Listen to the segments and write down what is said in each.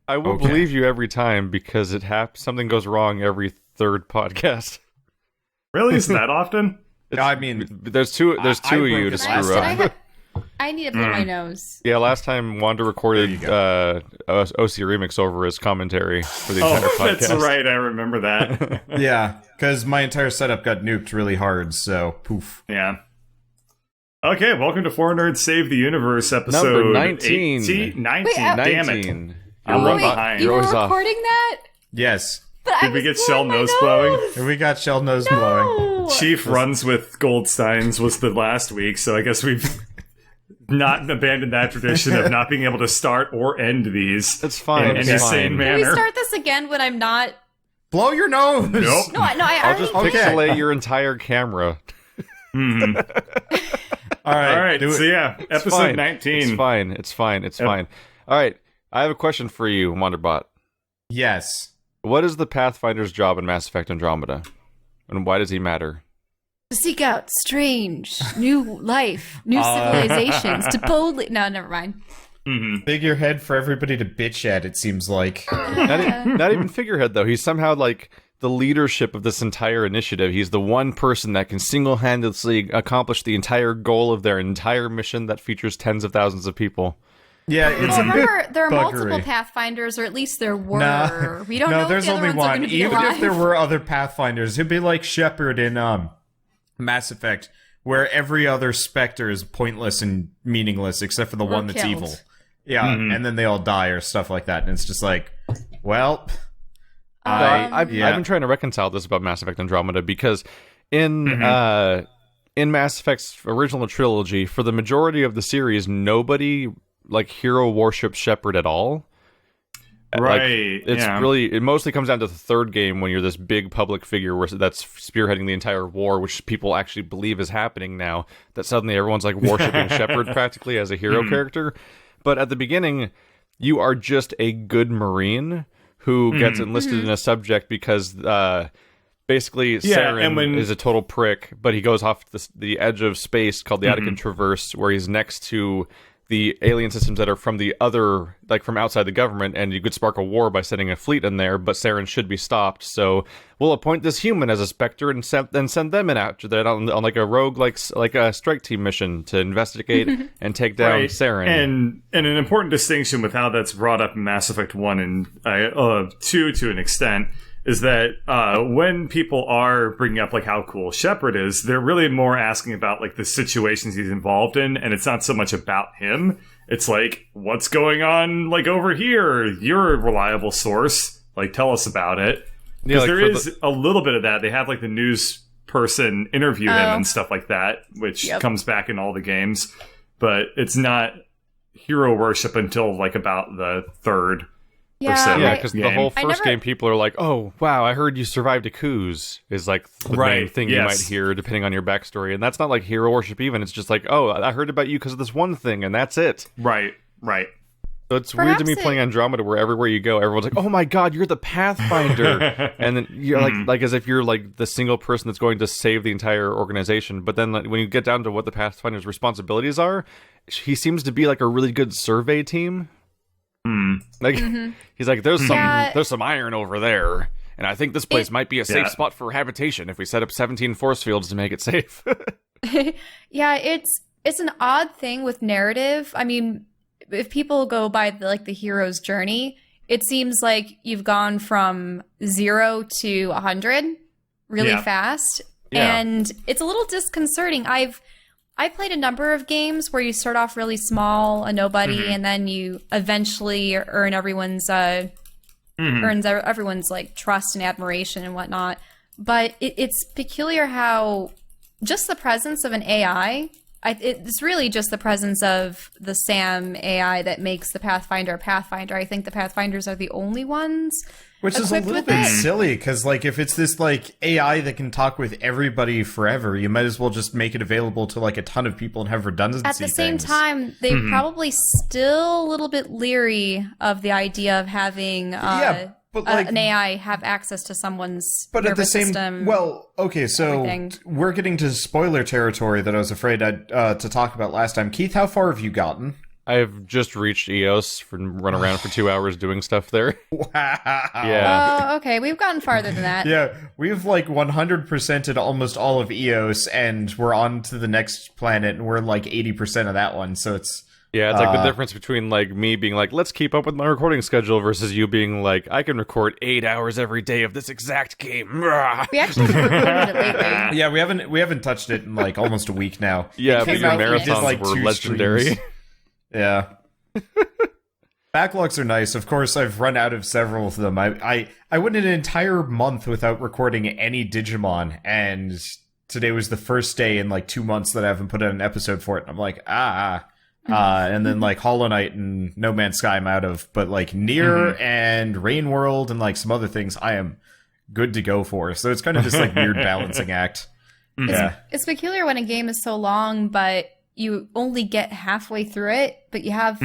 I will believe you every time because something goes wrong every third podcast. Really? Is that often? I mean, there's two of you to screw up. I need to blow my nose. Yeah, last time Wanda recorded OC Remix over his commentary for the entire podcast. That's right. I remember that. Yeah, because my entire setup got nuked really hard, so poof. Yeah. Okay, welcome to Four Nerds Save the Universe, episode number 19. 19. Wait, Damn it. You're one behind. You were Yours off. recording that? Yes. But Did we get shell nose blowing? And we got shell nose blowing. Chief runs with Goldsteins was the last week, so I guess we've not abandoned that tradition of not being able to start or end these. That's fine. In any sane manner. Can we start this again when I'm not? Blow your nose! Nope. No, I I'll just pixelate your entire camera. All right. So yeah, episode 19. It's fine. All right, I have a question for you, Wanderbot. Yes. What is the Pathfinder's job in Mass Effect Andromeda? And why does he matter? To seek out strange, new life, new civilizations, to boldly... No, never mind. Figurehead for everybody to bitch at, it seems like. Not even figurehead, though. He's somehow, like, the leadership of this entire initiative. He's the one person that can single-handedly accomplish the entire goal of their entire mission that features tens of thousands of people. Yeah, it's remember, there are buggery. multiple Pathfinders, or at least there were. We don't know there's if the other only ones are one. going to be Even alive. if there were other Pathfinders, it'd be like Shepard in Mass Effect, where every other Spectre is pointless and meaningless except for the one that's killed. evil. Yeah, and then they all die or stuff like that, and it's just like, well... I've been trying to reconcile this about Mass Effect Andromeda because in Mass Effect's original trilogy, for the majority of the series, nobody like hero worships Shepard at all. Right. It mostly comes down to the third game when you're this big public figure that's spearheading the entire war, which people actually believe is happening now, that suddenly everyone's like worshipping Shepard practically as a hero character. But at the beginning, you are just a good Marine who gets enlisted in a subject because basically Saren is a total prick, but he goes off the edge of space called the Attican Traverse, where he's next to the alien systems that are from the other, like from outside the government, and you could spark a war by sending a fleet in there, but Saren should be stopped, so we'll appoint this human as a Spectre and send them in after that on like a rogue, like a strike team mission to investigate and take down Saren. And an important distinction with how that's brought up in Mass Effect 1 and 2 to an extent is that when people are bringing up like how cool Shepard is, they're really more asking about like the situations he's involved in, and it's not so much about him. It's like, what's going on like over here? You're a reliable source. Like, tell us about it. Because there is a little bit of that. They have like the news person interview him and stuff like that, which comes back in all the games. But it's not hero worship until like about the third. Yeah, because the whole first game, people are like, "Oh, wow, I heard you survived a Coups," is like the main thing you might hear, depending on your backstory, and that's not like hero worship. Even it's just like, "Oh, I heard about you because of this one thing," and that's it. Right. So it's weird to me playing Andromeda, where everywhere you go, everyone's like, "Oh my god, you're the Pathfinder," and then you're like as if you're like the single person that's going to save the entire organization. But then like, when you get down to what the Pathfinder's responsibilities are, he seems to be like a really good survey team. Like he's like, there's some iron over there, and I think this place might be a safe spot for habitation if we set up 17 force fields to make it safe. Yeah, it's an odd thing with narrative. I mean, if people go by the hero's journey, it seems like you've gone from 0 to 100 really fast, and it's a little disconcerting. I played a number of games where you start off really small, a nobody, and then you eventually earn everyone's like trust and admiration and whatnot. But it's peculiar how just the presence of an AI, it's really just the presence of the SAM AI that makes the Pathfinder a Pathfinder. I think the Pathfinders are the only ones. Which is a little bit silly, because like if it's this like AI that can talk with everybody forever, you might as well just make it available to like a ton of people and have redundancy. At the same time, they probably still a little bit leery of the idea of having an AI have access to someone's nervous system. Well, okay, so we're getting to spoiler territory that I was afraid to talk about last time. Keith, how far have you gotten? I've just reached EOS from run around for 2 hours doing stuff there. Wow. Yeah. Oh, okay. We've gotten farther than that. Yeah, we've like 100%ed almost all of EOS, and we're on to the next planet, and we're like 80% of that one. So it's Yeah, it's like the difference between like me being like, let's keep up with my recording schedule versus you being like, I can record 8 hours every day of this exact game. We actually haven't recorded it lately. yeah, we haven't touched it in like almost a week now. Yeah, It but came your out, we did, marathons like, were 2 legendary. streams. Yeah. Backlogs are nice. Of course, I've run out of several of them. I went an entire month without recording any Digimon, and today was the first day in like 2 months that I haven't put out an episode for it. And I'm like, and then like Hollow Knight and No Man's Sky I'm out of, but like Nier and Rain World and like some other things I am good to go for. So it's kind of this like weird balancing act. Yeah. It's peculiar when a game is so long, but you only get halfway through it, but you have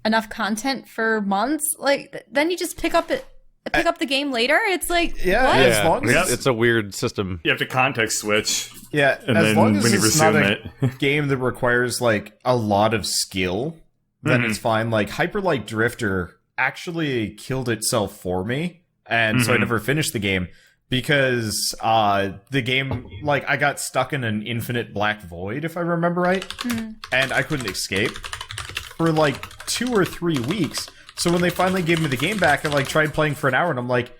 enough content for months. Like then you just pick up the game later. It's like what? Yeah, as long as It's a weird system. You have to context switch. Yeah, And as then long as when you it's not resume a game that requires like a lot of skill, then it's fine. Like Hyper Light Drifter actually killed itself for me, and so I never finished the game because the game, like, I got stuck in an infinite black void, if I remember right, and I couldn't escape for like 2 or 3 weeks. So when they finally gave me the game back, I like tried playing for an hour, and I'm like,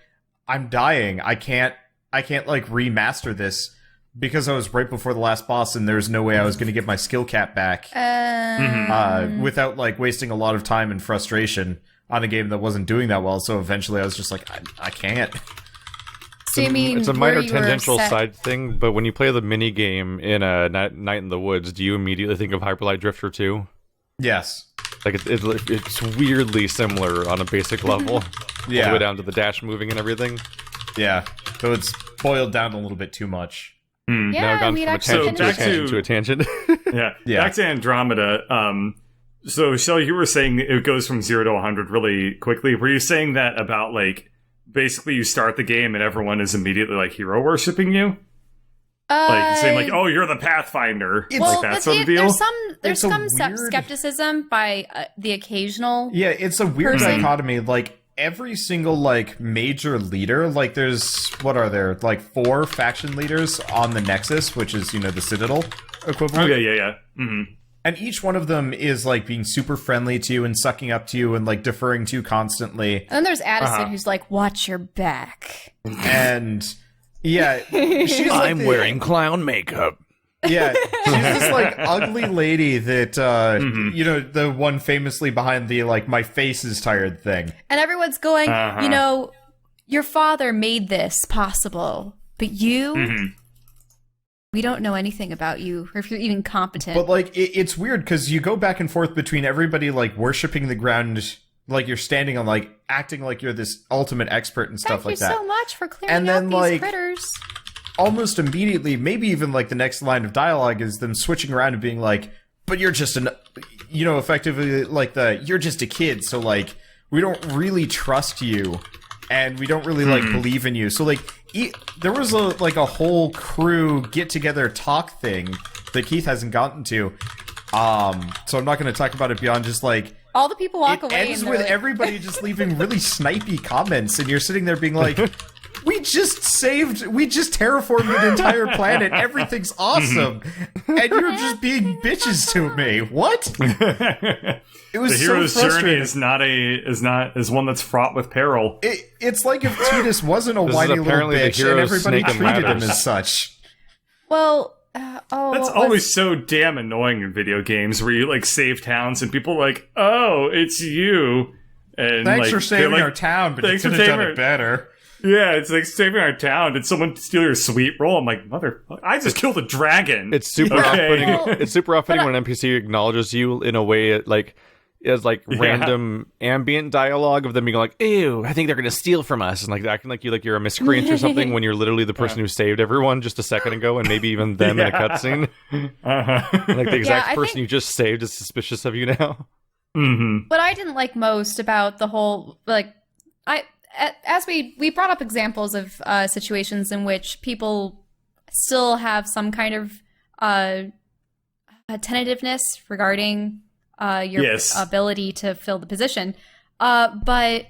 I'm dying. I can't like remaster this. Because I was right before the last boss, and there's no way I was going to get my skill cap back without like wasting a lot of time and frustration on a game that wasn't doing that well. So eventually, I was just like, I can't. So you mean It's a where minor you were tangential set- side thing, but when you play the mini game in a Night in the Woods, do you immediately think of Hyperlight Drifter 2? Yes. Like it's weirdly similar on a basic level. All the way down to the dash moving and everything. Yeah. So it's boiled down a little bit too much. Yeah, Now gone we'd from a actually tangent to a back tangent to- to a tangent. Yeah. Back to Andromeda. So Shelley, you were saying it goes from 0 to 100 really quickly. Were you saying that about like basically you start the game and everyone is immediately like hero worshipping you? Like saying like, "Oh, you're the Pathfinder," like that sort of deal. There's It's a some weird- skepticism by the occasional. Yeah, it's a weird person. dichotomy. Like, every single, like, major leader, like, there's, what are there? Like, 4 faction leaders on the Nexus, which is, you know, the Citadel equivalent. Oh, yeah. And each one of them is, like, being super friendly to you and sucking up to you and, like, deferring to you constantly. And then there's Addison, who's like, "Watch your back." And, yeah, she's like I'm wearing clown makeup. Yeah, she's this, like, ugly lady that, you know, the one famously behind the, like, my face is tired thing. And everyone's going, you know, your father made this possible, but you, we don't know anything about you, or if you're even competent. But, like, it's weird, because you go back and forth between everybody, like, worshipping the ground, like, you're standing on, like, acting like you're this ultimate expert and stuff like that. Thank you so much for clearing And then, out these like, critters. Almost immediately, maybe even, like, the next line of dialogue is them switching around and being like, but you're just an, you know, effectively, like, you're just a kid, so, like, we don't really trust you, and we don't really, like, believe in you. So, like, there was, a whole crew get-together talk thing that Keith hasn't gotten to, so I'm not going to talk about it beyond just, like, All the people walk it away ends and with they're like, everybody just leaving really snipey comments, and you're sitting there being like, we just terraformed an entire planet, everything's awesome, and you're just being bitches to me. What? It was The hero's so journey frustrating. is one that's fraught with peril. It's like if Tidus wasn't a This is whiny little apparently the bitch, and hero's everybody snake and treated him ladders. as such. well, That's what was- always so damn annoying in video games where you like save towns and people are like, "Oh, it's you." And Thanks like, for saving they're like, our town, but you "Thanks for could have done saving it better. Yeah, it's like saving our town. Did someone steal your sweet roll? I'm like, motherfucker, I just killed a dragon. It's super Okay. off-putting. It's super off-putting when an NPC acknowledges you in a way like as like random ambient dialogue of them being like, "Ew, I think they're gonna steal from us," and like acting like you're a miscreant or something when you're literally the person who saved everyone just a second ago, and maybe even them in a cutscene. Like the exact I person think- you just saved is suspicious of you now. What I didn't like most about the whole, like, as we brought up examples of situations in which people still have some kind of tentativeness regarding your ability to fill the position. But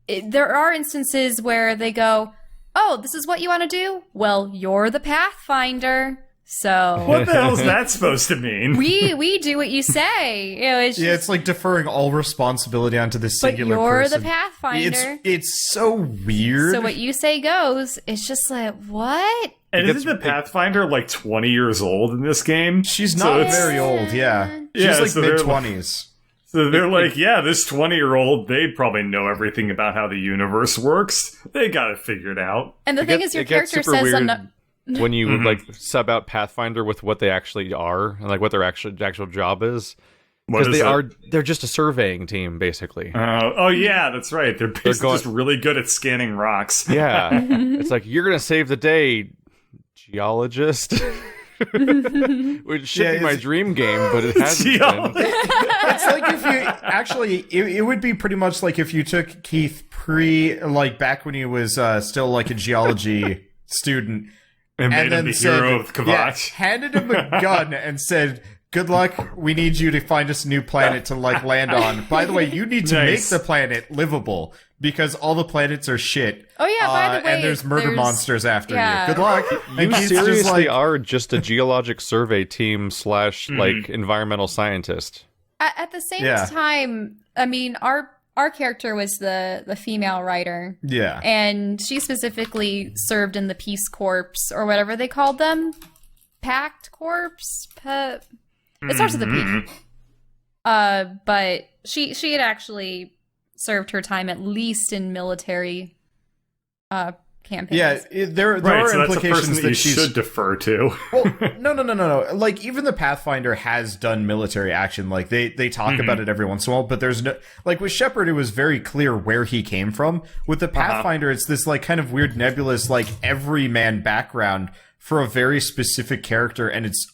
there are instances where they go, oh, this is what you want to do? Well, you're the Pathfinder. So what the hell is that supposed to mean? We do what you say. You know, it's like deferring all responsibility onto this singular person. But you're person. the Pathfinder. It's so weird. So what you say goes. It's just like, what? And isn't the Pathfinder like 20 years old in this game? She's not very old, yeah. She's like mid-20s. So they're like, yeah, this 20-year-old, they probably know everything about how the universe works. They got it figured out. And the thing is, your character says... when you like sub out Pathfinder with what they actually are and like what their actual job is, because they're just a surveying team basically. Oh yeah, that's right. They're basically just really good at scanning rocks. Yeah, it's like you're gonna save the day, geologist. Which should be my dream game, but it hasn't been. It's like if you actually, it would be pretty much like if you took Keith back when he was still like a geology student. And made him the hero of Kvatch. Handed him a gun and said, good luck, we need you to find us a new planet to land on. By the way, you need to make the planet livable, because all the planets are shit. Oh yeah, by the way, and there's murder monsters after you. Good luck. You seriously are just a geologic survey team / like environmental scientist. At the same time, I mean, our character was the female writer. Yeah. And she specifically served in the Peace Corps, or whatever they called them. Pact Corps? It starts with a P. But she had actually served her time at least in military campaigns. Yeah, there are implications that she should defer to. Well, no. Like, even the Pathfinder has done military action. Like, they talk about it every once in a while, but there's no... Like, with Shepard, it was very clear where he came from. With the Pathfinder, it's this, like, kind of weird nebulous, like, everyman background for a very specific character, and it's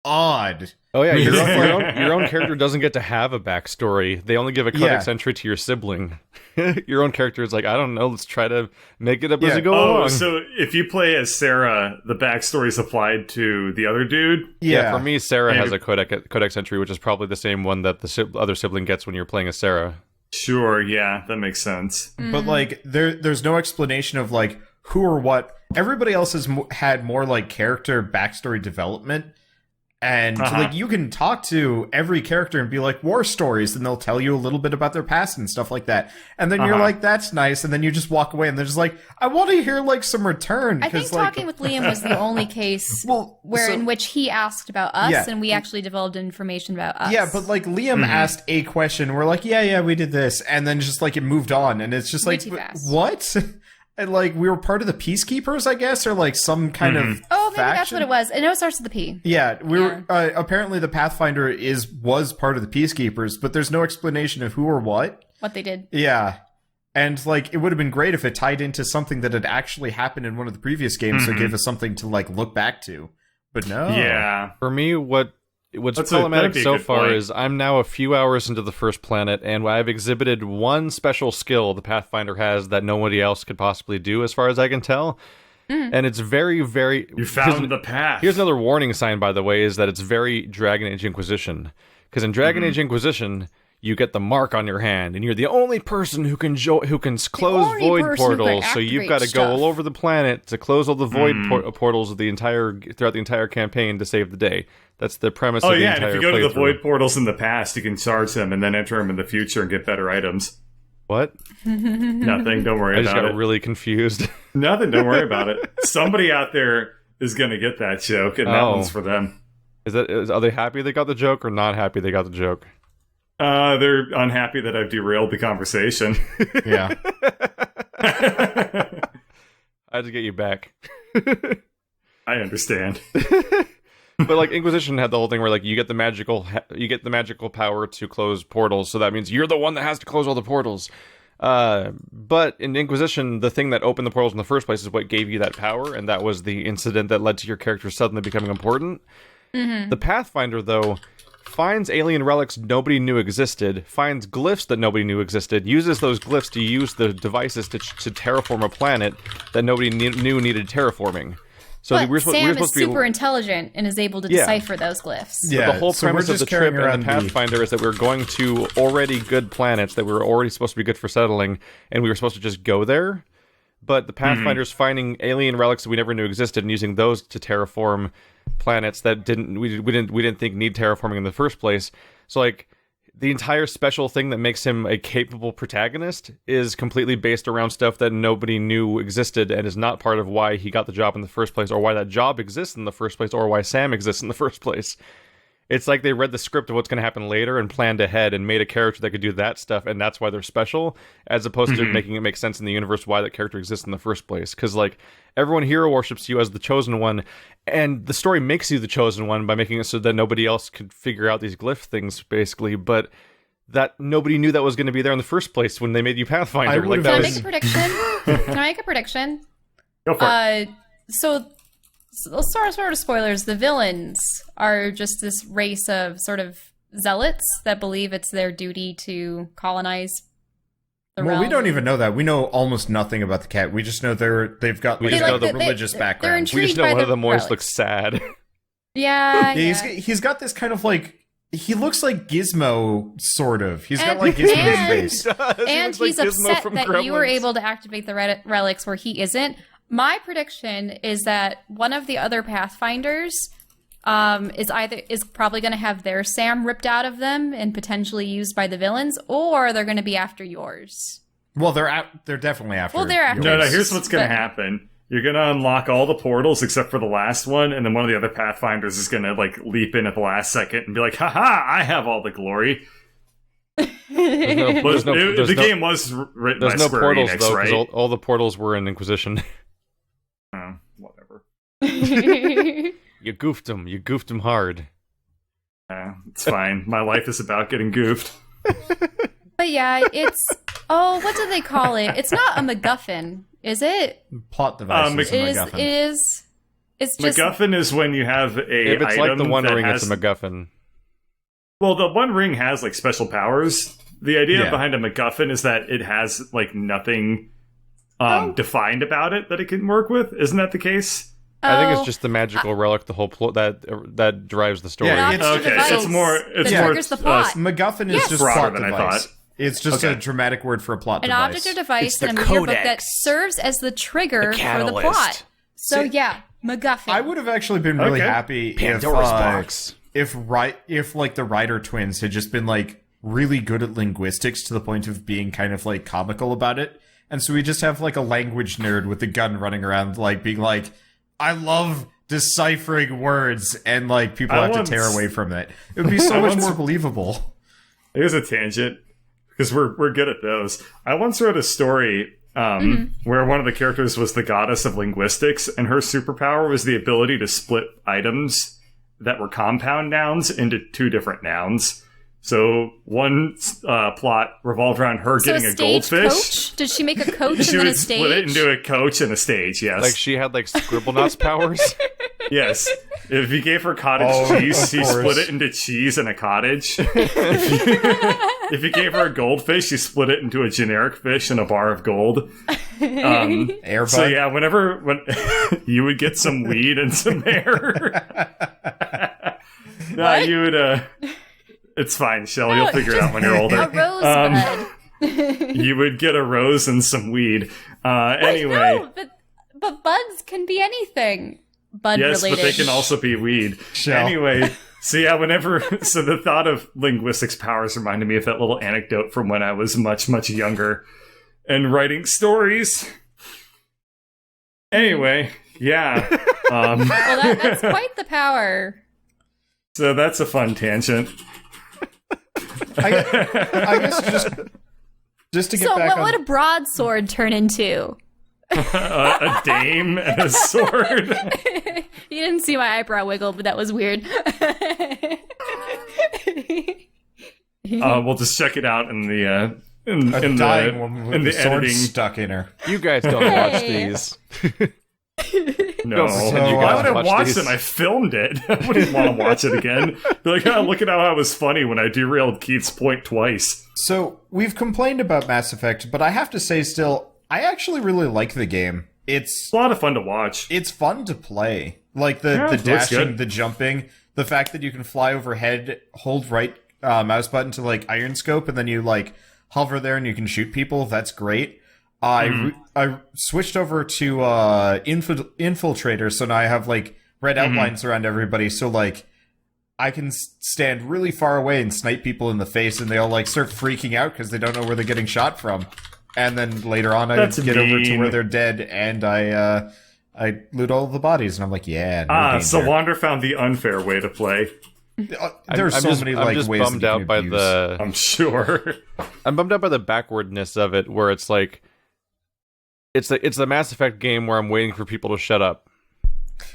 odd. Oh yeah, your own character doesn't get to have a backstory. They only give a codex entry to your sibling. Your own character is like, I don't know, let's try to make it up as we go along. So if you play as Sarah, the backstory is applied to the other dude? Yeah, for me, Sarah has a codex entry, which is probably the same one that the other sibling gets when you're playing as Sarah. Sure, yeah, that makes sense. But like, there's no explanation of like who or what. Everybody else has had more like character backstory development. And like, you can talk to every character and be like, war stories, and they'll tell you a little bit about their past and stuff like that. And then you're like, that's nice. And then you just walk away and they're just like, I want to hear like some return. I think talking with Liam was the only case in which he asked about us and we actually divulged information about us. Yeah, but like Liam asked a question. We're like, yeah, we did this. And then just like it moved on. And it's just like, what? And like, we were part of the Peacekeepers, I guess, or like some kind of maybe that's what it was. I know it starts with the P. Yeah, we were apparently the Pathfinder was part of the Peacekeepers, but there's no explanation of who or what they did. Yeah, and like, it would have been great if it tied into something that had actually happened in one of the previous games, so it gave us something to like look back to. But no. Yeah, for me, What's problematic so far is I'm now a few hours into the first planet, and I've exhibited one special skill the Pathfinder has that nobody else could possibly do, as far as I can tell. And it's very, very... You found the path. Here's another warning sign, by the way, is that it's very Dragon Age Inquisition. Because in Dragon Age Inquisition, you get the mark on your hand, and you're the only person who can close void portals. So you've got to go all over the planet to close all the void portals of throughout the entire campaign to save the day. That's the premise of the entire playthrough. And if you go to the void portals in the past, you can charge them and then enter them in the future and get better items. What? Nothing. Don't worry about it. I just got really confused. Nothing. Don't worry about it. Somebody out there is going to get that joke, and that one's for them. Are they happy they got the joke or not happy they got the joke? They're unhappy that I've derailed the conversation. Yeah. I had to get you back. I understand. But like, Inquisition had the whole thing where like you get the magical power to close portals, so that means you're the one that has to close all the portals. But in Inquisition, the thing that opened the portals in the first place is what gave you that power, and that was the incident that led to your character suddenly becoming important. The Pathfinder, though, finds alien relics nobody knew existed, finds glyphs that nobody knew existed, uses those glyphs to use the devices to terraform a planet that nobody knew needed terraforming. So But we were Sam is supposed to be super intelligent and is able to decipher those glyphs. Yeah, the whole so we're premise of just the trip carrying and around the Pathfinder is that we were going to already good planets that were already supposed to be good for settling, and we were supposed to just go there. But the Pathfinder's finding alien relics that we never knew existed and using those to terraform planets that we didn't think need terraforming in the first place. So like the entire special thing that makes him a capable protagonist is completely based around stuff that nobody knew existed and is not part of why he got the job in the first place, or why that job exists in the first place, or why Sam exists in the first place. It's like they read the script of what's going to happen later and planned ahead and made a character that could do that stuff, and that's why they're special, as opposed to making it make sense in the universe why that character exists in the first place. Because, like, everyone hero worships you as the chosen one, and the story makes you the chosen one by making it so that nobody else could figure out these glyph things, basically, but that nobody knew that was going to be there in the first place when they made you Pathfinder. Can Can I make a prediction? Can I make a prediction? Go for it. So sort of spoilers. The villains are just this race of sort of zealots that believe it's their duty to colonize the realm. We don't even know that. We know almost nothing about the cat. We just know they've got We like, just know the the- religious they're background. intrigued We just know by one of the them always relics. looks sad. Yeah. He's got this kind of like, he looks like Gizmo, sort of. He's got And- like Gizmo's and- face. And he's upset that you were able to activate the relics where he isn't. My prediction is that one of the other Pathfinders is probably going to have their Sam ripped out of them and potentially used by the villains, or they're going to be after yours. Well, they're definitely after. Well, they're after No, yours. here's what's going to But- happen. You're going to unlock all the portals except for the last one, and then one of the other Pathfinders is going to, like, leap in at the last second and be like, haha, I have all the glory. The game was written by There's no Square portals, Enix, though, right? because all the portals were in Inquisition. Oh, whatever. You goofed him hard. It's fine. My life is about getting goofed. But yeah, it's what do they call it? It's not a MacGuffin, is it? plot devices. It and It is. MacGuffin. It is. It's just MacGuffin is when you have a If it's item like the One that Ring, has, it's a MacGuffin. Well, the One Ring has, like, special powers. The idea Yeah. behind a MacGuffin is that it has, like, nothing Oh. defined about it that it can work with. Isn't that the case? I think Oh, it's just the magical relic, the whole plot that drives the story. Yeah, an it's- option okay, device it's more- it's that more, triggers the plot. MacGuffin is Yes. just Broader plot than I device. thought. It's just Okay. a dramatic word for a plot An device. object or device It's the in a media book that codex. serves as the trigger The for the catalyst. plot. So yeah, MacGuffin. I would have actually been really Okay. happy Pandora's box. if like the Rider twins had just been like really good at linguistics to the point of being kind of like comical about it. And so we just have like a language nerd with a gun running around like being like, I love deciphering words, and like people I have once- to tear away from it. It would be so I much once- more believable. Here's a tangent, because we're good at those. I once wrote a story where one of the characters was the goddess of linguistics, and her superpower was the ability to split items that were compound nouns into two different nouns. So one plot revolved around her so getting a stage goldfish. coach? Did she make a coach and She then a would stage? split it into a coach and a stage, yes. Like she had like Scribblenauts powers. Yes. If you gave her cottage Oh, cheese, of she course. split it into cheese and a cottage. If you gave her a goldfish, she split it into a generic fish and a bar of gold. Airbud. So yeah, when you would get some weed and some air. No, What? you would. It's fine, Shell. You'll figure it out when you're A older. rosebud. You would get a rose and some weed. Anyway. No, but buds can be anything. Bud Yes, related. but they can also be weed. Shell. Anyway, so yeah, so the thought of linguistics powers reminded me of that little anecdote from when I was much, much younger and writing stories. Anyway, yeah. Well, that's quite the power. So that's a fun tangent. I guess just to get So back what on would a broadsword turn into? A dame and a sword. You didn't see my eyebrow wiggle, but that was weird. We'll just check it out in the a dying woman with in a the sword editing. stuck in her. You guys don't watch Hey. these. No, Don't pretend you why guys would I watch watch these. them? I filmed it. I wouldn't want to watch it again. Be like, oh, look at how I was funny when I derailed Keith's point twice. So we've complained about Mass Effect, but I have to say still, I actually really like the game. it's a lot of fun to watch. It's fun to play. Like the Yeah, it looks dashing, good. the jumping, the fact that you can fly overhead, hold right mouse button to like iron scope, and then you like hover there and you can shoot people. That's great. I switched over to infiltrator, so now I have like red outlines around everybody. So like I can stand really far away and snipe people in the face, and they all like start freaking out because they don't know where they're getting shot from. And then later on, I That's get over to mean. where they're dead, and I loot all the bodies, and I'm like, yeah. No danger. So Wander found the unfair way to play. There's so many I'm like just ways bummed that you out can by abuse. the. I'm sure. I'm bummed out by the backwardness of it, where it's like, it's the Mass Effect game where I'm waiting for people to shut up.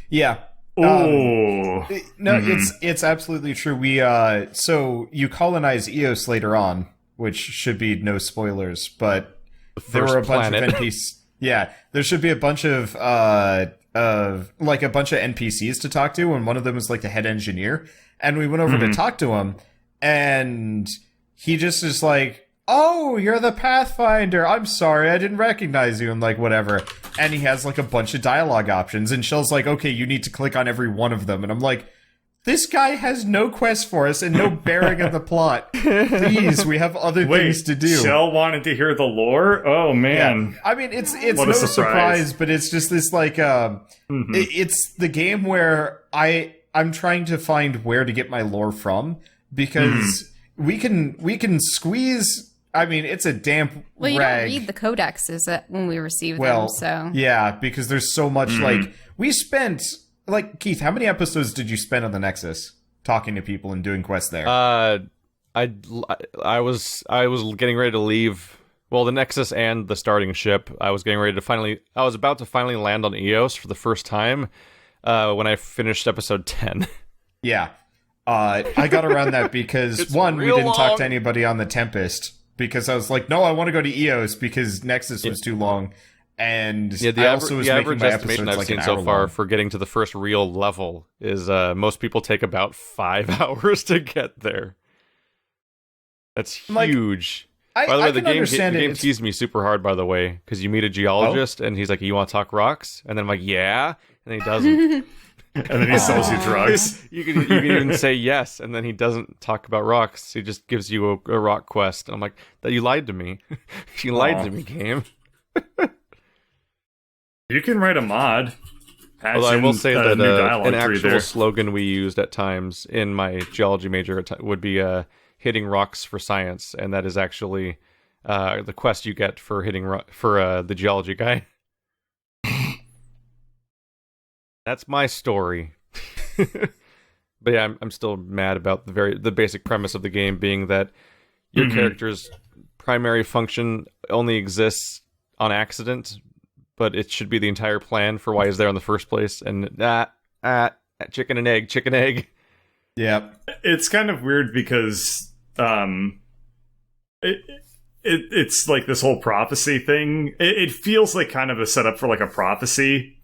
Yeah. Oh. No, it's absolutely true. We so you colonize Eos later on, which should be no spoilers, but there were a bunch of NPCs. Yeah, there should be a bunch of NPCs to talk to, and one of them is like the head engineer. And we went over to talk to him, and he just is like, "Oh, you're the Pathfinder. I'm sorry, I didn't recognize you," and like whatever. And he has like a bunch of dialogue options, and Shell's like, "Okay, you need to click on every one of them," and I'm like, this guy has no quest for us and no bearing of the plot. Please, we have other things to do. Shell wanted to hear the lore? Oh, man. Yeah. I mean, it's What a no surprise. surprise, but it's just this, like, it's the game where I'm trying to find where to get my lore from, because we can squeeze... I mean, it's a damp Well, you rag. don't read the codexes when we receive Well, them, so... yeah, because there's so much, like... We spent... Like, Keith, how many episodes did you spend on the Nexus talking to people and doing quests there? I was getting ready to leave. Well, the Nexus and the starting ship. I was about to finally land on Eos for the first time when I finished episode 10. Yeah. I got around that because, It's one, we real didn't talk long. to anybody on the Tempest, because I was like, no, I want to go to Eos because Nexus was too long. And Yeah, I also was the making average my estimation episodes I've like seen an so hour far long. for getting to the first real level is most people take about 5 hours to get there. That's Like, huge. I By the way, can the game understand it. It's- teased me super hard, by the way, because you meet a geologist and he's like, "You want to talk rocks?" And then I'm like, "Yeah," and then he doesn't. And then he sells you drugs. You can even say yes, and then he doesn't talk about rocks. He just gives you a rock quest, and I'm like, "That you lied to me. You lied to me, game." You can write a mod. Although I will say that new dialogue an tree actual there. slogan we used at times in my geology major would be "hitting rocks for science," and that is actually the quest you get for the geology guy. That's my story. But yeah, I'm still mad about the basic premise of the game being that your character's primary function only exists on accident, but it should be the entire plan for why he's there in the first place. And chicken and egg. Yeah. It's kind of weird because it's like this whole prophecy thing. It feels like kind of a setup for like a prophecy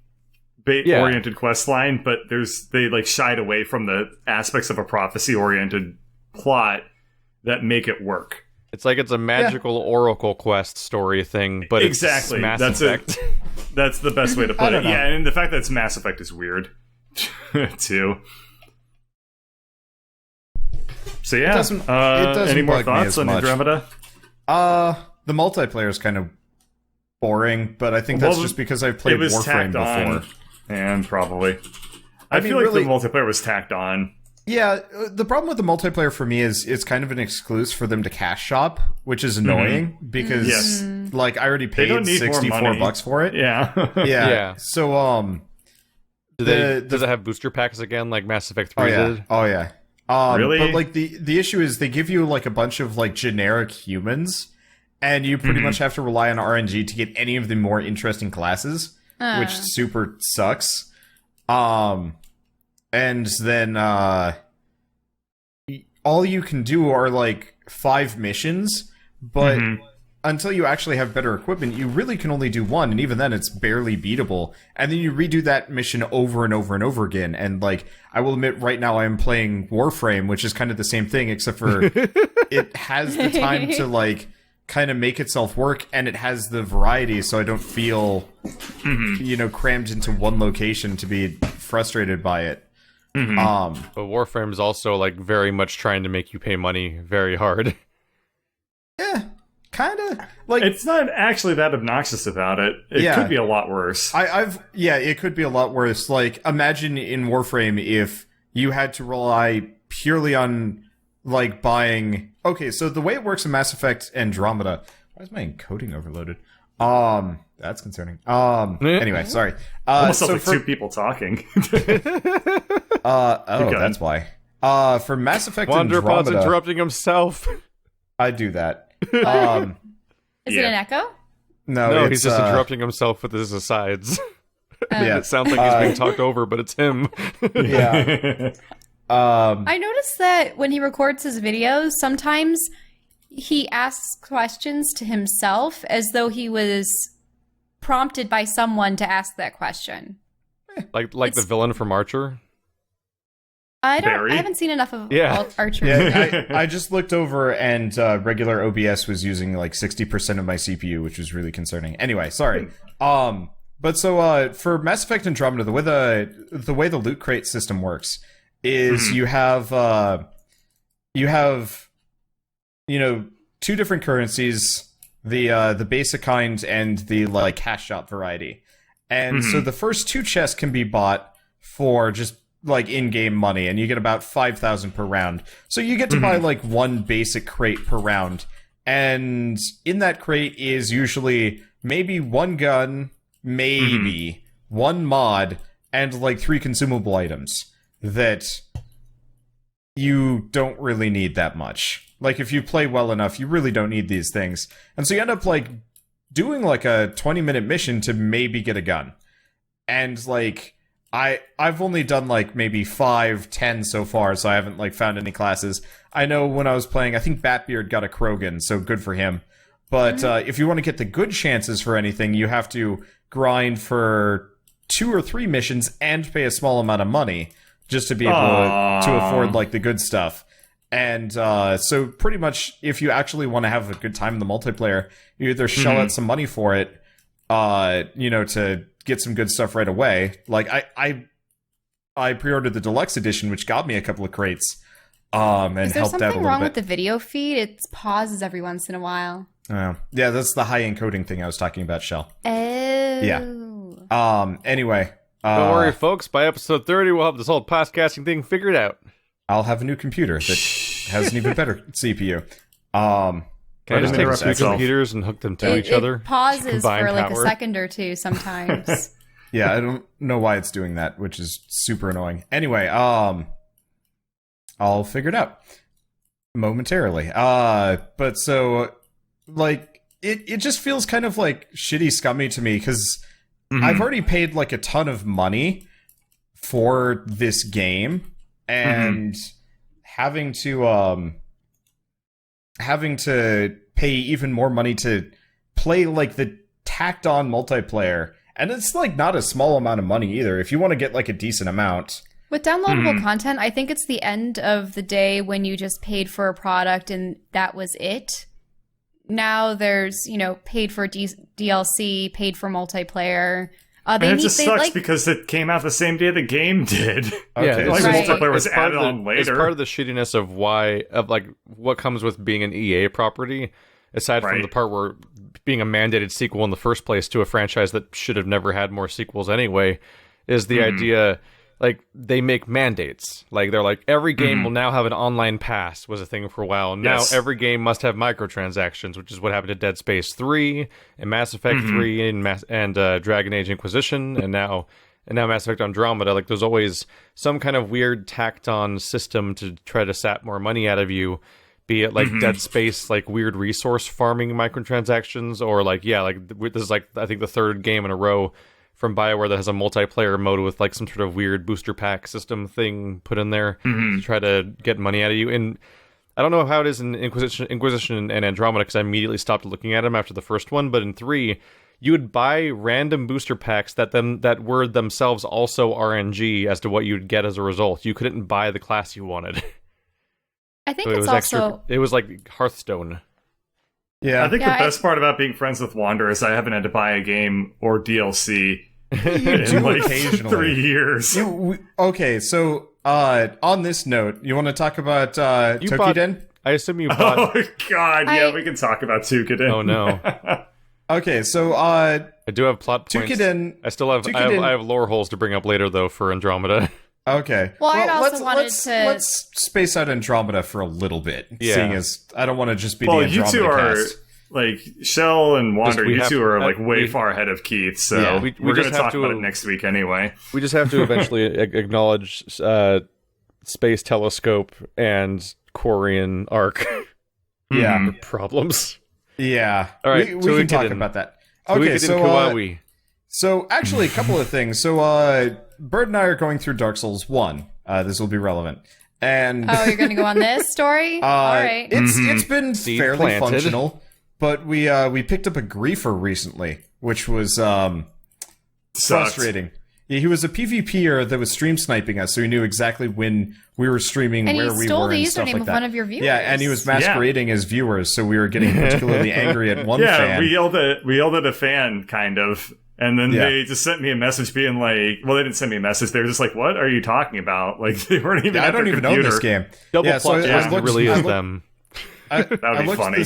oriented quest line, but they like shied away from the aspects of a prophecy oriented plot that make it work. It's like it's a magical oracle quest story thing, but Exactly. it's Mass That's Effect. That's the best way to put it. don't know. Yeah, and the fact that it's Mass Effect is weird too. So yeah, doesn't any more bug me thoughts as on much. Andromeda? The multiplayer is kind of boring, but I think that's just because I've played It was Warframe tacked on, before. and probably. I mean, feel like really- the multiplayer was tacked on. Yeah, the problem with the multiplayer for me is it's kind of an excuse for them to cash shop, which is annoying because Yes. like I already paid don't need more money. $64 for it. Yeah. Yeah. So Does it have booster packs again, like Mass Effect 3 did? Oh yeah. Really? But like the issue is they give you like a bunch of like generic humans, and you pretty much have to rely on RNG to get any of the more interesting classes, which super sucks. And then all you can do are like 5 missions, but until you actually have better equipment, you really can only do one, and even then it's barely beatable. And then you redo that mission over and over and over again. And like, I will admit right now I am playing Warframe, which is kind of the same thing, except for it has the time to like kind of make itself work, and it has the variety, so I don't feel, crammed into one location to be frustrated by it. But Warframe's also like very much trying to make you pay money very hard. Yeah, kind of. Like, it's not actually that obnoxious about it. It could be a lot worse. It could be a lot worse. Like, imagine in Warframe if you had to rely purely on, like, buying... Okay, so the way it works in Mass Effect Andromeda... Why is my encoding overloaded? That's concerning. Anyway, sorry. Almost so like two people talking. That's why. For Mass Effect Andromeda... Wanderbot's interrupting himself. I do that. Is it an echo? No, he's just interrupting himself with his asides. Yeah. It sounds like he's being talked over, but it's him. Yeah. I noticed that when he records his videos, sometimes he asks questions to himself as though he was prompted by someone to ask that question. Like the villain from Archer? I haven't seen enough of Archer. Yeah, I just looked over and regular OBS was using like 60% of my CPU, which was really concerning. Anyway, sorry. But so for Mass Effect Andromeda, the way the loot crate system works is you have two different currencies, the basic kind and the like cash shop variety. And so the first two chests can be bought for just like in-game money, and you get about 5,000 per round. So you get to buy like one basic crate per round. And in that crate is usually maybe one gun, maybe one mod, and like 3 consumable items that you don't really need that much. Like, if you play well enough, you really don't need these things. And so you end up like doing like a 20-minute mission to maybe get a gun. And like, I've only done like maybe 5, 10 so far, so I haven't like found any classes. I know when I was playing, I think Batbeard got a Krogan, so good for him. But if you want to get the good chances for anything, you have to grind for 2 or 3 missions and pay a small amount of money just to be able to afford like the good stuff. And so pretty much, if you actually want to have a good time in the multiplayer, you either shell out some money for it, to get some good stuff right away. Like, I pre-ordered the deluxe edition, which got me a couple of crates, and helped out a little bit. Is there something wrong with the video feed? It pauses every once in a while. Yeah, that's the high encoding thing I was talking about, Shell. Oh. Yeah. Anyway. Don't worry, folks. By episode 30, we'll have this whole podcasting thing figured out. I'll have a new computer that has an even better CPU. Can I just take 2 computers and hook them to each other? It pauses for like a second or two sometimes. Yeah, I don't know why it's doing that, which is super annoying. Anyway, I'll figure it out momentarily. But so, like, it just feels kind of like shitty scummy to me, because I've already paid like a ton of money for this game, and having to pay even more money to play like the tacked on multiplayer. And it's like not a small amount of money either, if you want to get like a decent amount. With downloadable content, I think it's the end of the day when you just paid for a product and that was it. Now there's, paid for DLC, paid for multiplayer. It just sucks because it came out the same day the game did. Okay. Yeah, like multiplayer was added on later. It's part of the shittiness of what comes with being an EA property, aside from the part where being a mandated sequel in the first place to a franchise that should have never had more sequels anyway, is the idea, like, they make mandates. Like, they're like, every game will now have an online pass, was a thing for a while. Now every game must have microtransactions, which is what happened to Dead Space 3, and Mass Effect 3, and Dragon Age Inquisition, and now Mass Effect Andromeda. Like, there's always some kind of weird tacked-on system to try to sap more money out of you, be it, like, Dead Space, like, weird resource farming microtransactions, or, like, this is, like, I think the 3rd game in a row from BioWare that has a multiplayer mode with like some sort of weird booster pack system thing put in there to try to get money out of you. And I don't know how it is in Inquisition and Andromeda, because I immediately stopped looking at them after the first one. But in 3, you would buy random booster packs that were themselves also RNG as to what you'd get as a result. You couldn't buy the class you wanted. I think So it's also... it was like Hearthstone. Yeah. I think the best part about being friends with Wander is I haven't had to buy a game or DLC in like occasionally. 3 years. Okay, so on this note, you want to talk about Toukiden? I assume you bought. Oh god, yeah, we can talk about Toukiden. Oh no. Okay, so I do have plot points. Toukiden. I still have. I have lore holes to bring up later though for Andromeda. Okay. Well, I'd also wanted to... Let's space out Andromeda for a little bit, seeing as I don't want to just be the Andromeda you two are, cast. like, Shell and Wander, you two are, like, way we- far ahead of Keith, so Yeah, we're we going just to have talk to- about it next week anyway. We just have to eventually acknowledge Space Telescope and Quarian Arc Yeah. problems. Yeah. All right, we can talk Toukiden. about that. Okay, Okay, so Kawaii. so actually a couple of things. So Bird and I are going through Dark Souls 1. This will be relevant. And Oh, you're going to go on this story? All right. it's been Seed fairly planted. functional, but we picked up a griefer recently, which was frustrating. Yeah, he was a PvPer that was stream sniping us, so he knew exactly when we were streaming, And where he we stole were, the and stuff username like of that. one of your viewers. Yeah, and he was masquerading as viewers, so we were getting particularly angry at one Yeah, fan. we yelled at a fan, kind of, and then Yeah. they just sent me a message being like, well, they didn't send me a message, they were just like, what are you talking about? Like, they weren't even Yeah, at I don't their even computer. own this game. Double yeah, so plot I twist looked- really I is looked- them. I be looked funny.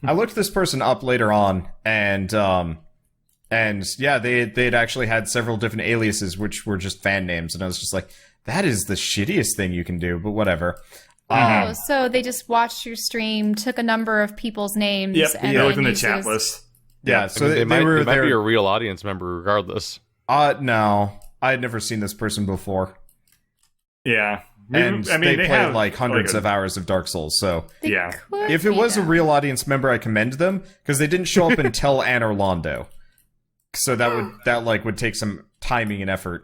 I looked this person up later on, and yeah, they'd actually had several different aliases, which were just fan names, and I was just like, that is the shittiest thing you can do, but whatever. Oh, so they just watched your stream, took a number of people's names, Yep, and yeah, then looked in the used it chat as- list. Yeah, so they might were be a there. real audience member regardless. No, I had never seen this person before, Yeah. and I mean, they they play have, like hundreds of hours of Dark Souls, so They Yeah. could if it be was a them. real audience member, I commend them because they didn't show up until Anne Orlando. So that would take some timing and effort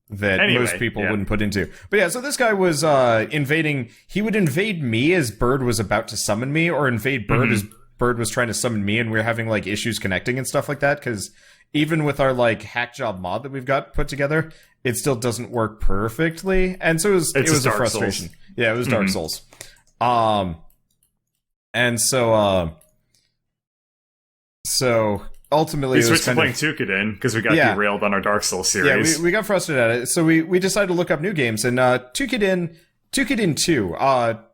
that Anyway, most people yeah. wouldn't put into. But yeah, so this guy was invading. He would invade me as Bird was about to summon me, or invade Bird Mm-hmm. as Bird was trying to summon me, and we were having like issues connecting and stuff like that. Because even with our like hack job mod that we've got put together, it still doesn't work perfectly, and so it was It's a Dark frustration. Souls. Yeah, it was Dark Mhm. Souls. And so ultimately, We it was switched to kind playing of, Toukiden because we got Yeah. derailed on our Dark Souls yeah, series. we got frustrated at it. So we decided to look up new games, and Toukiden 2,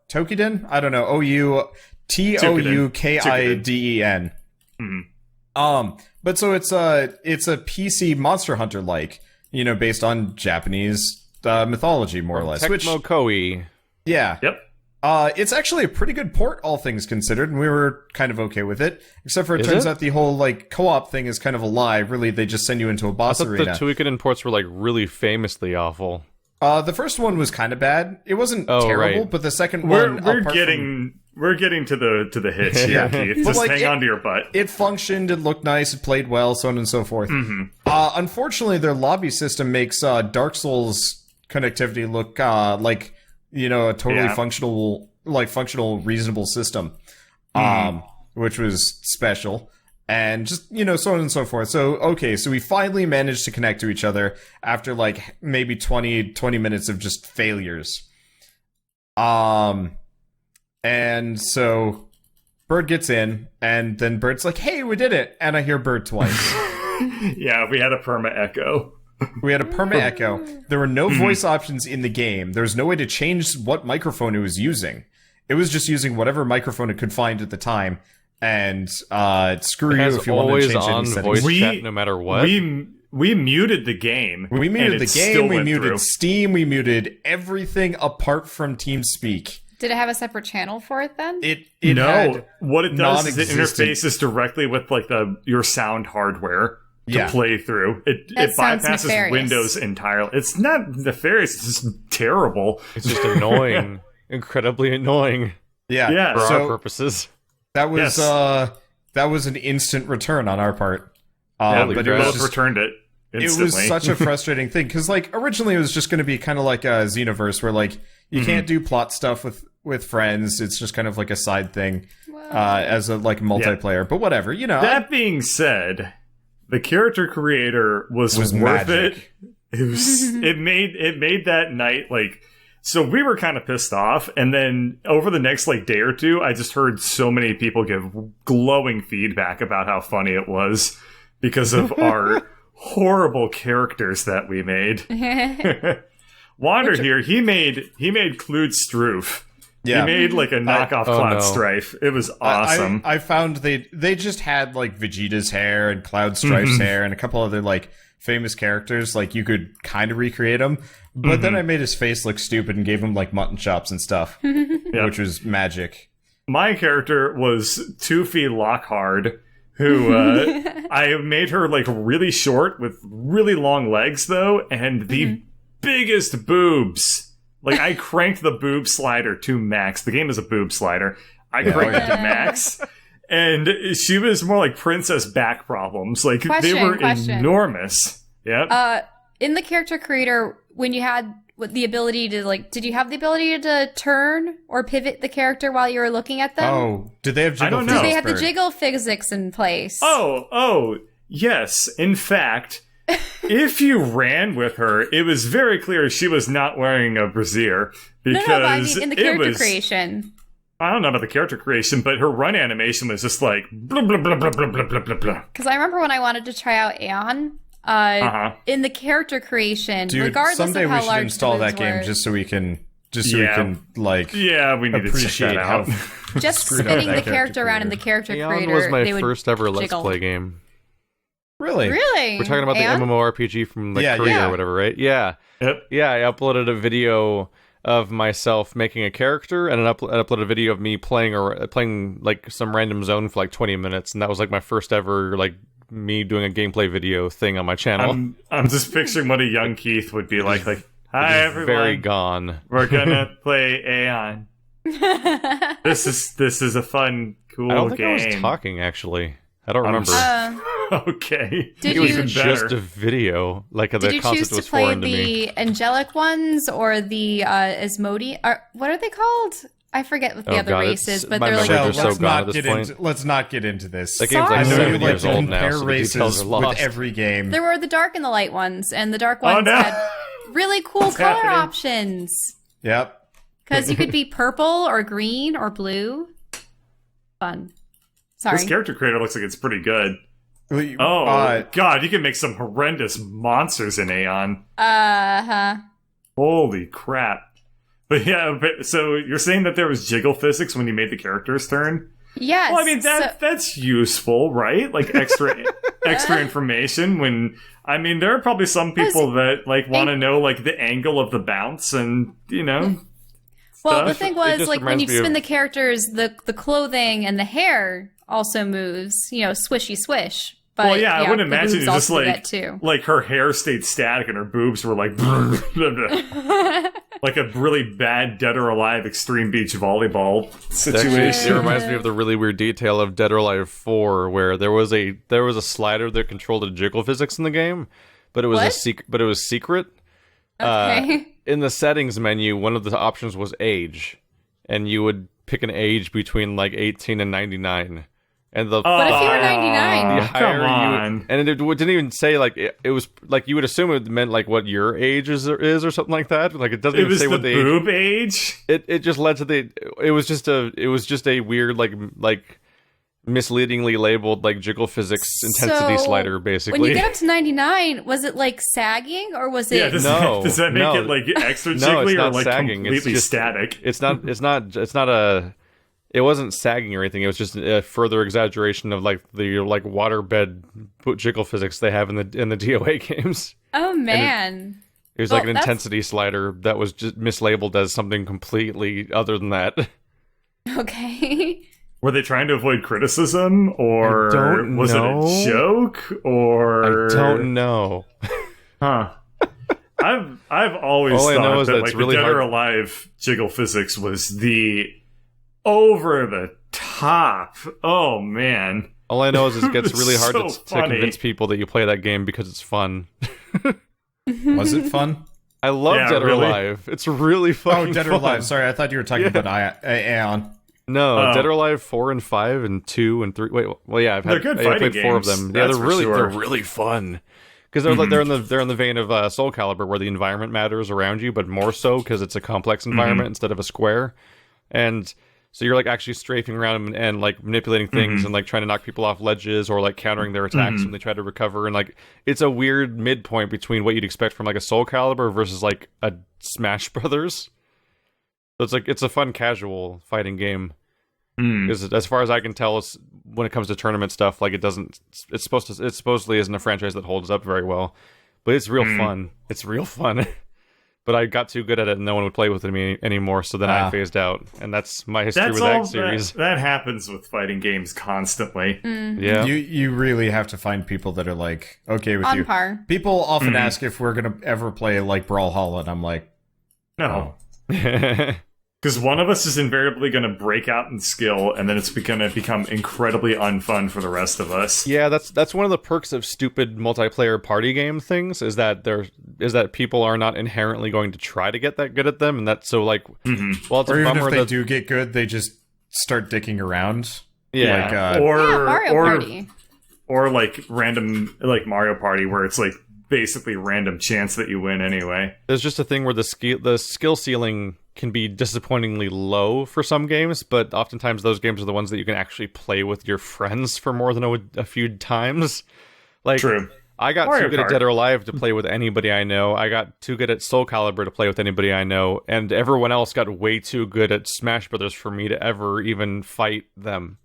Toukiden, I don't know, Toukiden. But so it's a PC Monster Hunter like, based on Japanese mythology more or less. Tecmo Koei. Yeah. Yep. It's actually a pretty good port, all things considered, and we were kind of okay with it. Except for it Is turns it? out the whole like co-op thing is kind of a lie. Really, they just send you into a I boss thought the arena. Toukiden ports were like really famously awful. The first one was kind of bad. It wasn't Oh, terrible, right. but the second We're one, apart we're getting to the hits here, Yeah. Keith. But, Just like, hang on to your butt. it functioned, it looked nice, it played well, so on and so forth. Unfortunately, their lobby system makes Dark Souls connectivity look like a totally Yeah. functional, reasonable system, which was special. And just, so on and so forth. So, okay, so we finally managed to connect to each other after, like, maybe 20 minutes of just failures. And so Bird gets in, and then Bird's like, hey, we did it! And I hear Bird twice. Yeah, we had a perma echo. We had a perma echo. There were no voice options in the game. There was no way to change what microphone it was using. It was just using whatever microphone it could find at the time. And screw It you has if you want to always change any on settings. voice chat no matter what. We muted the game. We muted and the it still game, we went muted through. Steam, we muted everything apart from TeamSpeak. Did it have a separate channel for it then? It No, had what it does is it non-existent- interfaces directly with like your sound hardware to Yeah. play through. It That sounds bypasses nefarious. Windows entirely. It's not nefarious. It's just terrible. It's just annoying. Incredibly annoying Yeah, Yeah. for our so purposes. that was Yes. that was an instant return on our part. Yeah, but we it was both just, returned it instantly. it was such a frustrating thing because like originally it was just going to be kind of like a Xenoverse where like you can't do plot stuff with friends. It's just kind of like a side thing as a like multiplayer. But whatever, That being said, the character creator was worth magic. it. It was it made that night like So we were kind of pissed off, and then over the next like day or two, I just heard so many people give glowing feedback about how funny it was because of our horrible characters that we made. Wander here, he made Clued Stroof. Yeah. He made like a knockoff Cloud Strife. It was awesome. I found they just had like Vegeta's hair and Cloud Strife's hair and a couple other like famous characters. Like you could kind of recreate them, but then I made his face look stupid and gave him like mutton chops and stuff, which was magic. My character was Toofy Lockhard, who I made her like really short with really long legs though, and the biggest boobs. Like, I cranked the boob slider to max. The game is a boob slider. I cranked it to max. And she was more like princess back problems. Like, they were enormous. Yep. In the character creator, when you had the ability to, like, did you have the ability to turn or pivot the character while you were looking at them? Oh, did they have jiggle? I don't know. Did they have the jiggle physics in place? Oh, yes. In fact... if you ran with her, it was very clear she was not wearing a brassiere because no, but I mean in the character creation. I don't know about the character creation, but her run animation was just like blah blah blah blah blah blah blah blah blah. Because I remember when I wanted to try out Aeon, in the character creation, dude, regardless someday of how we should large install the that game were, just so we can like we need to check appreciate that out. how just screwed up spinning that the character around in the character Aeon creator. was my they would first ever Let's jiggle. Play game. Really? Really? We're talking about Aeon? the MMORPG from Korea or whatever, right? Yeah. Yep. Yeah, I uploaded a video of myself making a character, and I uploaded a video of me playing like some random zone for like 20 minutes, and that was like my first ever like me doing a gameplay video thing on my channel. I'm just picturing what a young Keith would be like hi everyone. Very gone. We're gonna play Aeon. This is a fun, cool I don't think game. I was talking actually. I don't remember. Okay. Did it was you just a video. Like did the you concept choose to was play foreign to me. the angelic ones or the Asmodi? What are they called? I forget what the other race is, but my they're like memories are Let's so gone not at this get point. let's not get into this. That game's Sorry. like I know 7 you like years to old now, compare so the races details are with lost. every game. there were the dark and the light ones, and the dark ones no. had really cool color happening? options. Yep. Because you could be purple or green or blue. Fun. Sorry. This character creator looks like it's pretty good. Oh, God, you can make some horrendous monsters in Aeon. Uh-huh. Holy crap. But yeah, so you're saying that there was jiggle physics when you made the character's turn? Yes. Well, I mean, that's useful, right? Like extra information when... I mean, there are probably some people that like want to know like the angle of the bounce and, you know... Well, stuff. the thing was, just like, when you reminds me spin of- the characters, the clothing and the hair also moves, swishy swish. But, Well, yeah, I would the imagine boobs it's just also do like that too. like her hair stayed static and her boobs were like like a really bad Dead or Alive Extreme Beach volleyball Actually, situation. it reminds me of the really weird detail of Dead or Alive 4, where there was a slider that controlled the jiggle physics in the game, but it was What? it was secret. Okay. In the settings menu, one of the options was age, and you would pick an age between like 18 and 99. And the What if you were 99? the higher come on. and it didn't even say like it was like you would assume it meant like what your age is or something like that. Like it doesn't It even was say the what the age. boob age. It just led to it was just a weird like misleadingly labeled like jiggle physics intensity So, slider basically. When you get up to 99, was it like sagging or was it... Yeah, does that make it like extra No, it's jiggly or not like sagging. It's completely just- static? It wasn't sagging or anything. It was just a further exaggeration of like the like waterbed jiggle physics they have in the DOA games. Oh, man. It was Well, like an that's- intensity slider that was just mislabeled as something completely other than that. Okay. Were they trying to avoid criticism, or I don't was know. it a joke, or I don't know. Huh. I've always All I know thought is that that like it's really the Dead or hard- Alive jiggle physics was the over the top. Oh man. All I know is it gets It's really hard so to funny. convince people that you play that game because it's fun. was it fun? I love Yeah, Dead or really? Alive. It's really Oh, fucking Dead or fun. Alive. Sorry, I thought you were talking about Aeon. No, Oh. Dead or Alive 4 and 5 and 2 and 3. Wait, well, yeah, They're good I've played played 4 of games, them. Yeah, that's they're for sure. they're really fun because they're in the vein of Soul Calibur, where the environment matters around you, but more so because it's a complex environment instead of a square, and so you're like actually strafing around and like manipulating things and like trying to knock people off ledges or like countering their attacks when they try to recover, and like it's a weird midpoint between what you'd expect from like a Soul Calibur versus like a Smash Brothers. So it's like it's a fun casual fighting game. Because as far as I can tell, when it comes to tournament stuff, like it supposedly isn't a franchise that holds up very well, but it's real fun. It's real fun. But I got too good at it, and no one would play with me anymore. So then I phased out, and that's my history with that series. That happens with fighting games constantly. Yeah, you really have to find people that are like okay with On you. par. People often ask if we're gonna ever play like Brawlhalla, and I'm like, No. Because one of us is invariably going to break out in skill, and then it's going to become incredibly unfun for the rest of us. Yeah, that's one of the perks of stupid multiplayer party game things is that people are not inherently going to try to get that good at them, and that's so like well, it's or a even bummer if they that do get good, they just start dicking around. yeah. Like, Mario Party. Or like random like Mario Party, where it's like basically random chance that you win anyway. There's just a thing where the skill ceiling can be disappointingly low for some games, but oftentimes those games are the ones that you can actually play with your friends for more than a few times. Like, True. I got Mario too good Kart. at Dead or Alive to play with anybody I know. I got too good at Soul Calibur to play with anybody I know, and everyone else got way too good at Smash Brothers for me to ever even fight them.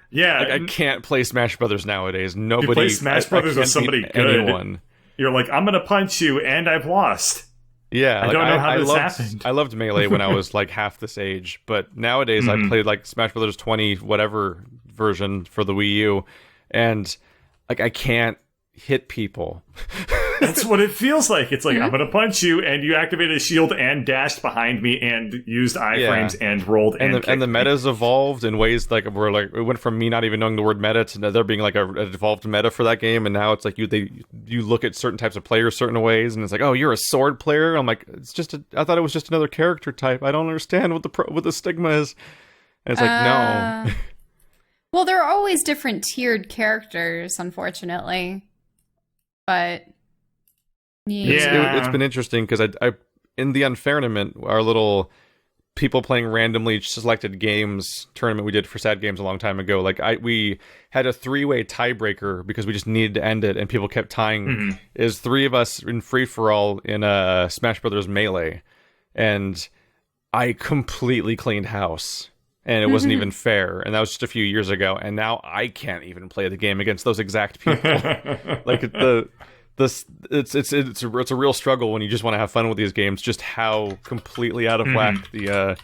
Yeah. Like, I can't play Smash Brothers nowadays. Nobody. You play Smash Brothers I with can't somebody beat good. anyone. You're like, I'm going to punch you, and I've lost. Yeah, I don't know how this happened. I loved Melee when I was like half this age, but nowadays I played like Smash Brothers 20 whatever version for the Wii U, and like I can't hit people. That's what it feels like. It's like, I'm going to punch you, and you activated a shield and dashed behind me and used iframes and rolled and the kicked me. metas evolved in ways like where like it went from me not even knowing the word meta to there being like a evolved meta for that game, and now it's like you look at certain types of players certain ways, and it's like, oh, you're a sword player. I'm like, I thought it was just another character type. I don't understand what the stigma is. And it's like no. Well, there are always different tiered characters, unfortunately, but. Yeah. It's been interesting because I in the Unfairnament, our little people playing randomly selected games tournament we did for Sad Games a long time ago. Like we had a 3-way tiebreaker because we just needed to end it, and people kept tying. Is 3 of us in free for all in Smash Brothers Melee, and I completely cleaned house. And it wasn't even fair, and that was just a few years ago. And now I can't even play the game against those exact people. Like it's a real struggle when you just want to have fun with these games. Just how completely out of whack the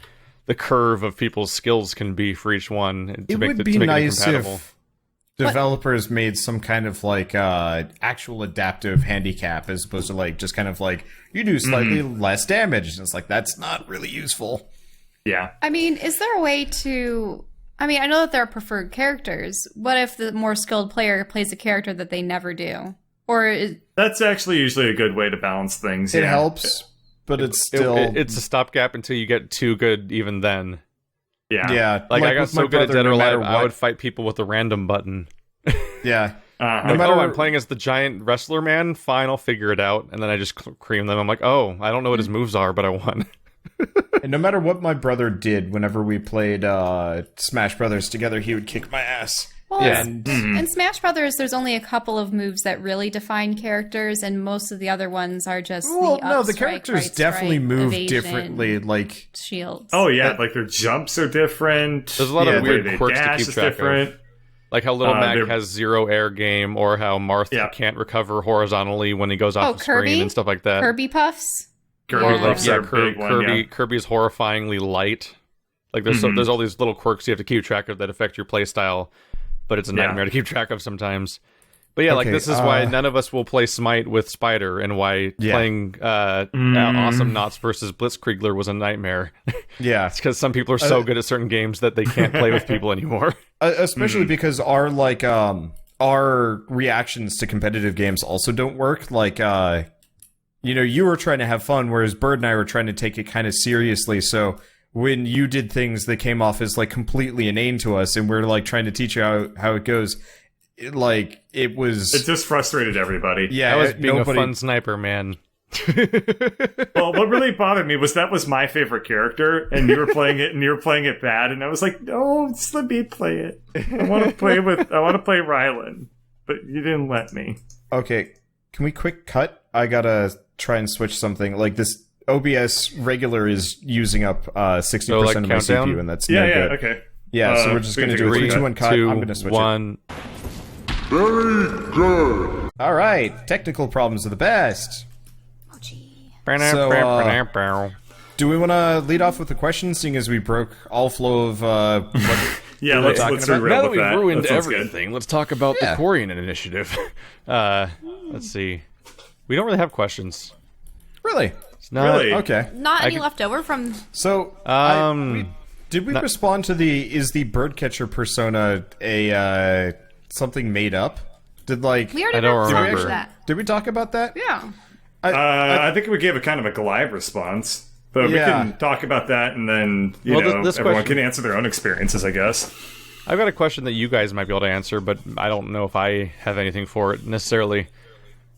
curve of people's skills can be for each one. it would be nice if developers made some kind of like actual adaptive handicap as opposed to like just kind of like you do slightly less damage. And it's like that's not really useful. Yeah. I mean, is there a way to... I mean, I know that there are preferred characters. What if the more skilled player plays a character that they never do? That's actually usually a good way to balance things. It yeah. helps, but it's still... it's a stopgap until you get too good even then. Yeah. Yeah. Like I got with so my good at brother, Dead or no matter Alive, I what- would fight people with a random button. Yeah. Uh-huh. Like, I'm playing as the giant wrestler man. Fine, I'll figure it out. And then I just cream them. I'm like, oh, I don't know what his moves are, but I won. And no matter what my brother did whenever we played Smash Brothers together, he would kick my ass. Well, Yeah. in Smash Brothers, there's only a couple of moves that really define characters, and most of the other ones are just Well, the no, up the strike, characters right definitely strike, move evasion, differently. Like, shields. Oh, yeah. Like their jumps are different. There's a lot of Yeah, weird They quirks to dash keep is track different. of. Like how Little Mac they're- has 0 air game, or how Martha Yeah. can't recover horizontally when he goes off the Kirby? screen and stuff like that. Kirby puffs. Kirby Or Yeah. like buffs are a big one, yeah. Kirby's horrifyingly light. Like there's there's all these little quirks you have to keep track of that affect your playstyle, but it's a nightmare to keep track of sometimes. But yeah, like Okay, this is why none of us will play Smite with Spider, and why playing Awesome Knots versus Blitzkriegler was a nightmare. yeah. It's because some people are so good at certain games that they can't play with people anymore. Especially because our like our reactions to competitive games also don't work. Like you know, you were trying to have fun, whereas Bird and I were trying to take it kind of seriously. So when you did things that came off as like completely inane to us, and we're like trying to teach you how it goes, it was. It just frustrated everybody. Yeah, I was being nobody, a fun sniper, man. Well, what really bothered me was that was my favorite character, and you were playing it, and you were playing it bad, and I was like, no, just let me play it. I want to play Rylan, but you didn't let me. Okay, can we quick cut? I gotta try and switch something. Like this OBS regular is using up 60% So, like, of my countdown? CPU, and that's Yeah, no yeah, good. okay. Yeah, so we're just we gonna can do a take a 3, 2, 1 cut. Two, I'm gonna switch it. 1. Very good. All right, technical problems are the best. Oh, gee. Do we want to lead off with the question, seeing as we broke all flow of what Yeah, we were let's talking let's about? reroll Now that with we've that. ruined That sounds good. everything, let's talk about Yeah. the Quarian initiative. Let's see. We don't really have questions. Really? It's not, Really? Okay. Not any could- left over from. So, did we respond to is the BirdCatcher persona a something made up? We already I don't responded remember. to that. Did we talk about that? Yeah. I think we gave a kind of a glib response, but Yeah. we can talk about that, and then Well, this everyone question- can answer their own experiences, I guess. I've got a question that you guys might be able to answer, but I don't know if I have anything for it necessarily.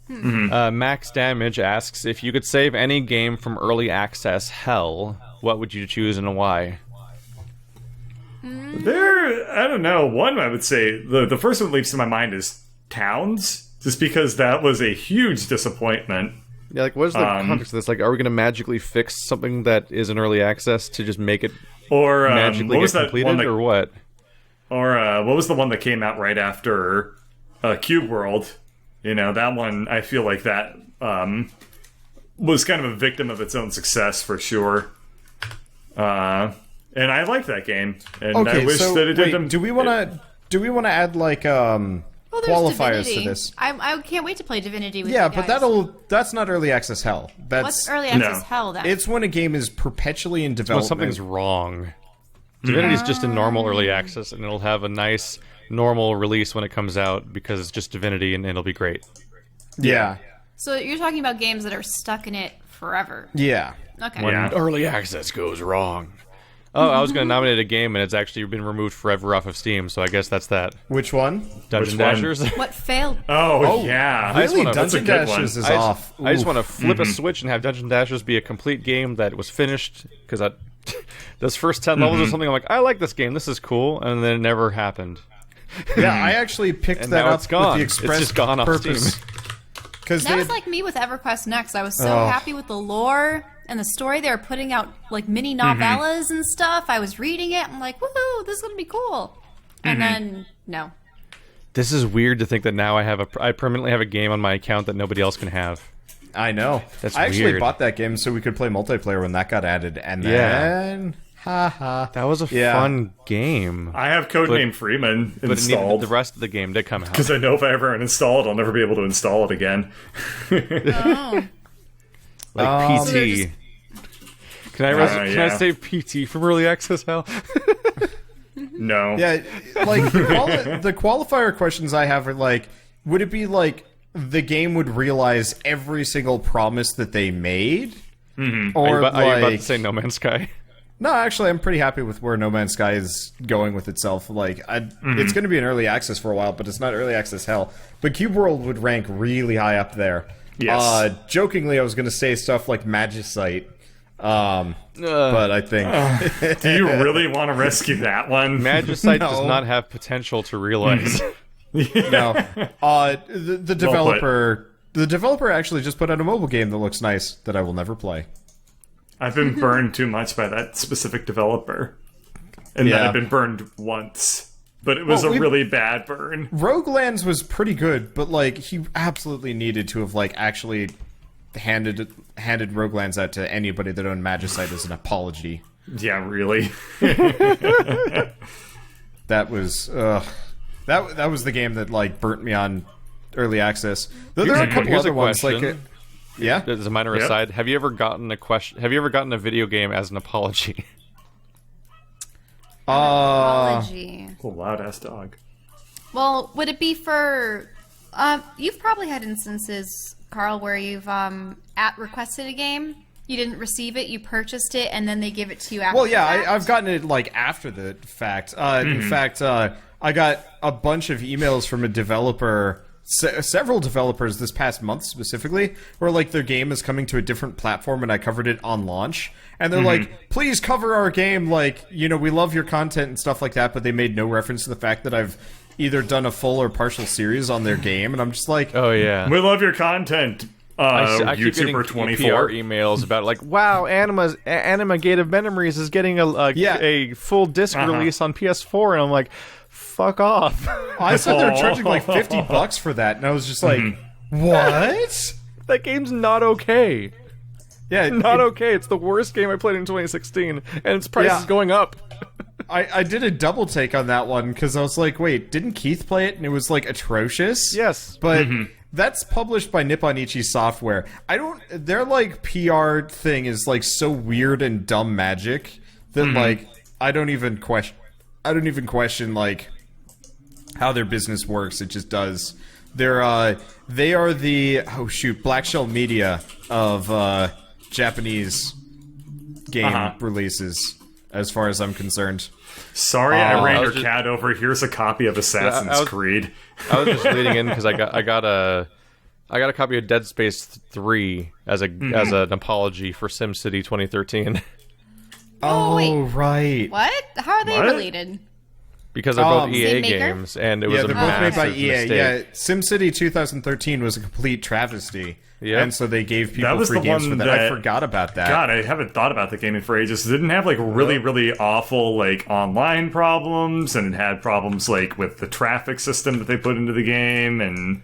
Max Damage asks, if you could save any game from early access hell, what would you choose and why? I don't know. One, I would say the first one that leaps to my mind is Towns, just because that was a huge disappointment. Yeah, like, what is the context of this? Like, are we going to magically fix something that is in early access to just make it Or magically what was get that completed, one that, or what? or what was the one that came out right after Cube World? That one. I feel like that was kind of a victim of its own success for sure. And I like that game, and Okay, I wish so that it did wait, them. do we want to add like Well, there's qualifiers Divinity. to this? I can't wait to play Divinity with Yeah, you but guys. that's not early access hell. That's What's early access No. hell then? It's when a game is perpetually in When development. something's wrong. Divinity's just in normal early access, and it'll have a nice normal release when it comes out because it's just Divinity, and it'll be great. Yeah. So you're talking about games that are stuck in it forever. Yeah. Okay. When Yeah. early access goes wrong. Oh, I was going to nominate a game, and it's actually been removed forever off of Steam, so I guess that's that. Which one? Dungeon Which one? Dashers. What failed? Oh, yeah, I just Really, wanna- that's a Dungeon good one. Dashes is I just, off. I just Oof. want to flip a switch and have Dungeon Dashers be a complete game that was finished, because those first 10 levels or something, I'm like, I like this game, this is cool, and then it never happened. Yeah, I actually picked And that now up it's gone. with the It's express just gone off purpose. Steam. Because That was like me with EverQuest Next. I was so Oh. happy with the lore and the story. They were putting out like mini novellas and stuff. I was reading it. I'm like, woohoo, this is gonna be cool. And then no. This is weird to think that now I permanently have a game on my account that nobody else can have. I know. That's I actually weird. bought that game so we could play multiplayer when that got added, and Yeah. then haha. That was a Yeah. fun game. I have Codename Freeman But it needed installed. the rest of the game to come out. because I know if I ever uninstall it, I'll never be able to install it again. Oh. Like So they're PT. just- Can I yeah. save PT from early access hell? No. Yeah, like the qualifier questions I have are like, would it be like the game would realize every single promise that they made, or Are you about like to say No Man's Sky? no? Actually, I'm pretty happy with where No Man's Sky is going with itself. Like, it's going to be in early access for a while, but it's not early access hell. But Cube World would rank really high up there. Yes. Jokingly, I was going to say stuff like Magicite, but I think Do you really want to rescue that one? Magicite No. does not have potential to realize. no. The developer actually just put out a mobile game that looks nice that I will never play. I've been burned too much by that specific developer. And then Yeah. I've been burned once. But it was Well, a really bad burn. Roguelands was pretty good, but like he absolutely needed to have like actually handed Roguelands out to anybody that owned Magicite as an apology. Yeah, really. That was that was the game that like burnt me on early access. Though there are a couple Here's a other ones like question. yeah. As a minor Yep. aside, have you ever gotten a video game as an apology? Apology. A loud ass dog. Well, would it be for? You've probably had instances, Carl, where you've requested a game, you didn't receive it, you purchased it, and then they give it to you after. Well, yeah, the fact? I've gotten it like after the fact. In fact, I I got a bunch of emails from a developer, several developers this past month specifically, where like their game is coming to a different platform, and I covered it on launch. And they're like, please cover our game, like, you know, we love your content and stuff like that, but they made no reference to the fact that I've either done a full or partial series on their game, and I'm just like, Oh yeah. We love your content, I keep getting YouTuber 24. PR emails about like, wow, Anima Gate of Memories is getting a full disc release on PS4, and I'm like, fuck off. I said they're charging like $50 for that, and I was just like, what? That game's not okay. Yeah, Not okay. It's the worst game I played in 2016, and its price is going up. I did a double take on that one because I was like, wait, didn't Keith play it and it was like atrocious? Yes. But that's published by Nippon Ichi Software. Their like PR thing is like so weird and dumb magic that like I don't even question like how their business works. It just does. They are the Black Shell Media of Japanese game releases, as far as I'm concerned. Sorry, I ran your cat over. Here's a copy of Assassin's Creed. I was just leading in because I got a copy of Dead Space 3 as an apology for SimCity 2013. Oh, wait. Right. What? How are they related? Because they're both EA Same maker? games, and it was a they're both made by massive EA. mistake. Yeah, SimCity 2013 was a complete travesty. Yep. And so they gave That people was free the games one for that. I forgot about that. God, I haven't thought about the game for ages. It didn't have like really awful like online problems, and it had problems like with the traffic system that they put into the game, and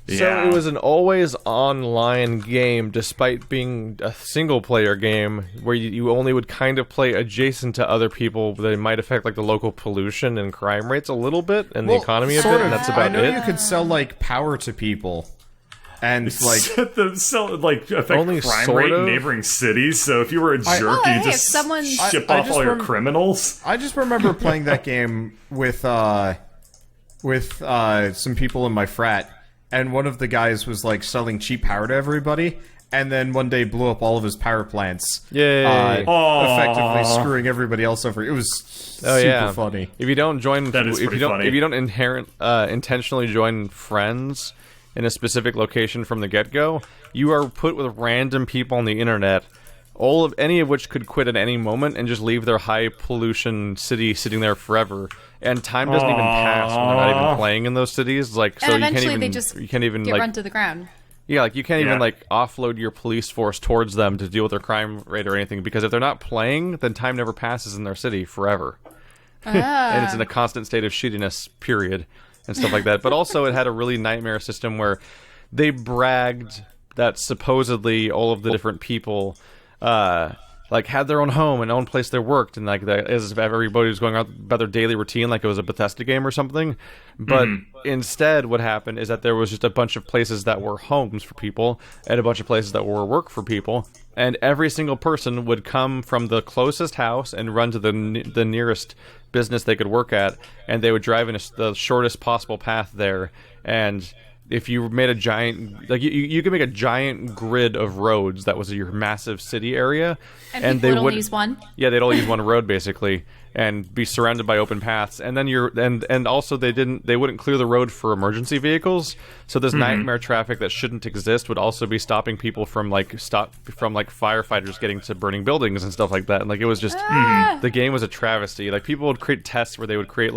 So it was an always online game, despite being a single-player game, where you only would kind of play adjacent to other people that might affect like the local pollution and crime rates a little bit, and the economy a bit, and that's about I know it. you could sell like power to people, and like affect Only crime sort rate in of. neighboring cities. So if you were a jerk, hey, you if just someone- ship I off just all your criminals. I just remember playing that game with some people in my frat, and one of the guys was like selling cheap power to everybody, and then one day blew up all of his power plants. Yay. Effectively screwing everybody else over. It was super funny. If you don't join, That is if pretty you don't, funny. if you don't intentionally join friends in a specific location from the get-go, you are put with random people on the internet, any of which could quit at any moment and just leave their high pollution city sitting there forever. And time doesn't even pass when they're not even playing in those cities. Like, so And you eventually can't they even just you can't even get like run to the ground. yeah, like you can't even Yeah. like offload your police force towards them to deal with their crime rate or anything, because if they're not playing, then time never passes in their city forever. And it's in a constant state of shittiness, period, and stuff like that. But also, it had a really nightmare system where they bragged that supposedly all of the different people like had their own home and own place they worked, and like that, as if everybody was going about their daily routine like it was a Bethesda game or something. But instead, what happened is that there was just a bunch of places that were homes for people and a bunch of places that were work for people, and every single person would come from the closest house and run to the nearest business they could work at, and they would drive in the shortest possible path there. And if you made a giant, like you could make a giant grid of roads that was your massive city area, And people would only use one? Yeah, they'd all use one road basically, and be surrounded by open paths. And then and also they wouldn't clear the road for emergency vehicles. So this nightmare traffic that shouldn't exist would also be stopping people from firefighters getting to burning buildings and stuff like that. And like it was just the game was a travesty. Like people would create tests where they would create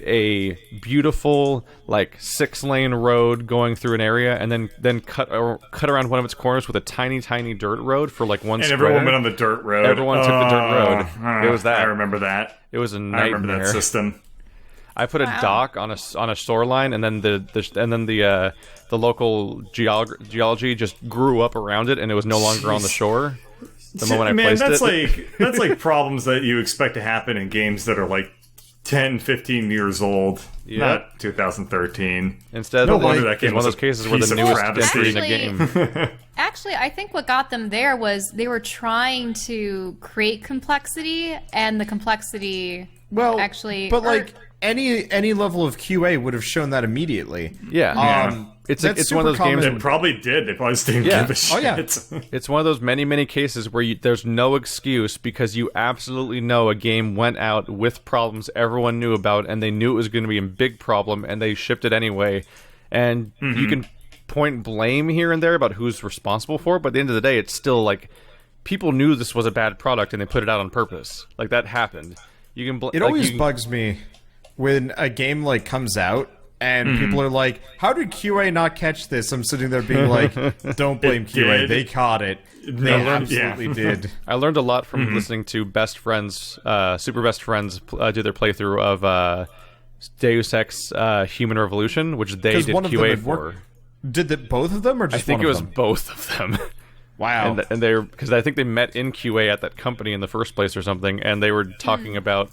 a beautiful 6-lane road going through an area, and then cut around one of its corners with a tiny dirt road for one And square. everyone went on the dirt road. Everyone took the dirt road. It was that. I remember that. It was a nightmare. I remember that system. I put a dock on a shoreline, and then the local geology just grew up around it, and it was no longer on the shore. The moment I placed that's like problems that you expect to happen in games that are 10, 15 years old, not 2013. Instead, no wonder that game is one of those cases where the newest entry in a game. Actually, I think what got them there was they were trying to create complexity, and the complexity any level of QA would have shown that immediately. Yeah. It's That's one of those super games. common. They probably did. They probably just didn't Yeah. give a shit. Oh, yeah. It's one of those many cases where there's no excuse because you absolutely know a game went out with problems everyone knew about, and they knew it was going to be a big problem, and they shipped it anyway. And you can point blame here and there about who's responsible for it, but at the end of the day, it's still like people knew this was a bad product and they put it out on purpose. Like that happened. You can. It always bugs me when a game like comes out. And people are like, how did QA not catch this? I'm sitting there being like, don't blame QA. did. They caught it. They absolutely did. I learned a lot from listening to best friends, super best friends, do their playthrough of Deus Ex Human Revolution, which they did one of them QA had for. worked- Did both of them or I just think one it of was them? both of them. Wow. And they're because I think they met in QA at that company in the first place or something, and they were talking about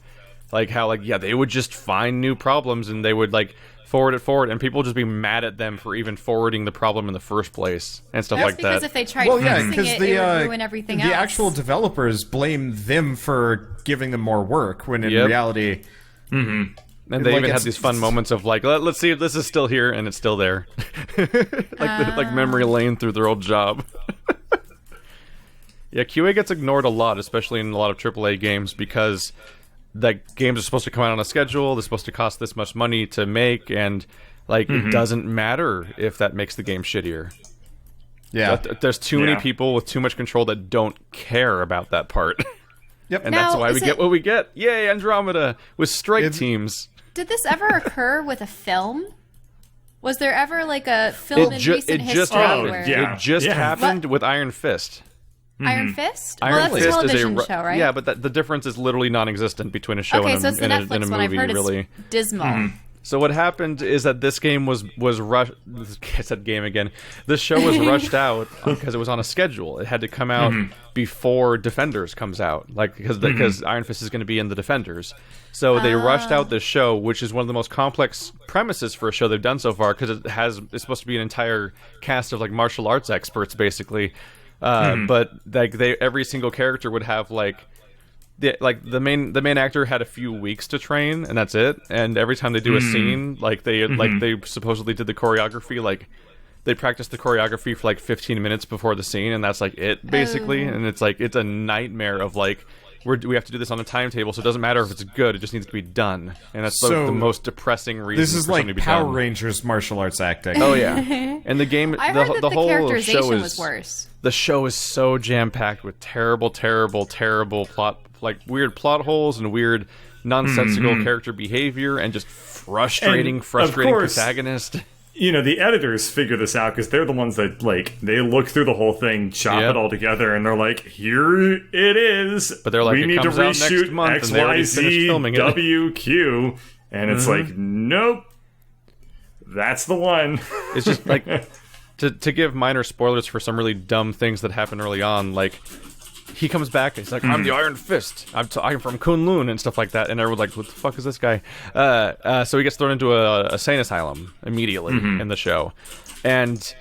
like how they would just find new problems and they would like forward it forward, and people would just be mad at them for even forwarding the problem in the first place and stuff That's like because that. if they tried Well, yeah, fixing because it, the it would ruin everything else. the actual developers blame them for giving them more work, when in Yep. reality, And they like, even had it's- these fun moments of like, let's see if this is still here, and it's still there, like memory lane through their old job. Yeah, QA gets ignored a lot, especially in a lot of AAA games, because like games are supposed to come out on a schedule. They're supposed to cost this much money to make, and like it doesn't matter if that makes the game shittier. yeah. There's too many Yeah. people with too much control that don't care about that part. Yep. And Now, that's why we is get it- what we get. Yay, Andromeda with strike teams. Did this ever occur with a film? Was there ever like a film in recent history happened. where Yeah. It just happened with Iron Fist. Iron Fist? Iron Well, that's Fist a television is a show, right? Yeah, but the difference is literally non-existent between a show Okay, and, so it's the and, Netflix and a one. I've movie, heard really. it's dismal. So what happened is that this game was rushed. I said game again. This show was rushed out because it was on a schedule. It had to come out before Defenders comes out, like because Iron Fist is going to be in the Defenders. So they rushed out this show, which is one of the most complex premises for a show they've done so far, because it's supposed to be an entire cast of like martial arts experts, basically. But like every single character would have like. The main actor had a few weeks to train, and that's it. And every time they do a scene, like they supposedly did the choreography, like they practiced the choreography for like 15 minutes before the scene, and that's like it basically. And it's like it's a nightmare of like we have to do this on a timetable, so it doesn't matter if it's good; it just needs to be done. And that's So, the most depressing reason. This is for something like to be Power done. Rangers martial arts acting. Oh yeah, and the game, I heard that the whole characterization show is was worse. the show is so jam-packed with terrible plot, like weird plot holes and weird nonsensical character behavior and just frustrating And, of course, protagonist. You know, the editors figure this out because they're the ones that, like, they look through the whole thing, chop Yep. it all together, and they're like, here it is. But they're like, we it need to comes out next reshoot month, X, and they already Y, finished Z, filming it. W, Q. And it's like, nope. That's the one. It's just like to give minor spoilers for some really dumb things that happen early on, like he comes back and he's like, I'm the Iron Fist. I'm from Kunlun and stuff like that. And everyone's like, what the fuck is this guy? So he gets thrown into a sane asylum immediately in the show. And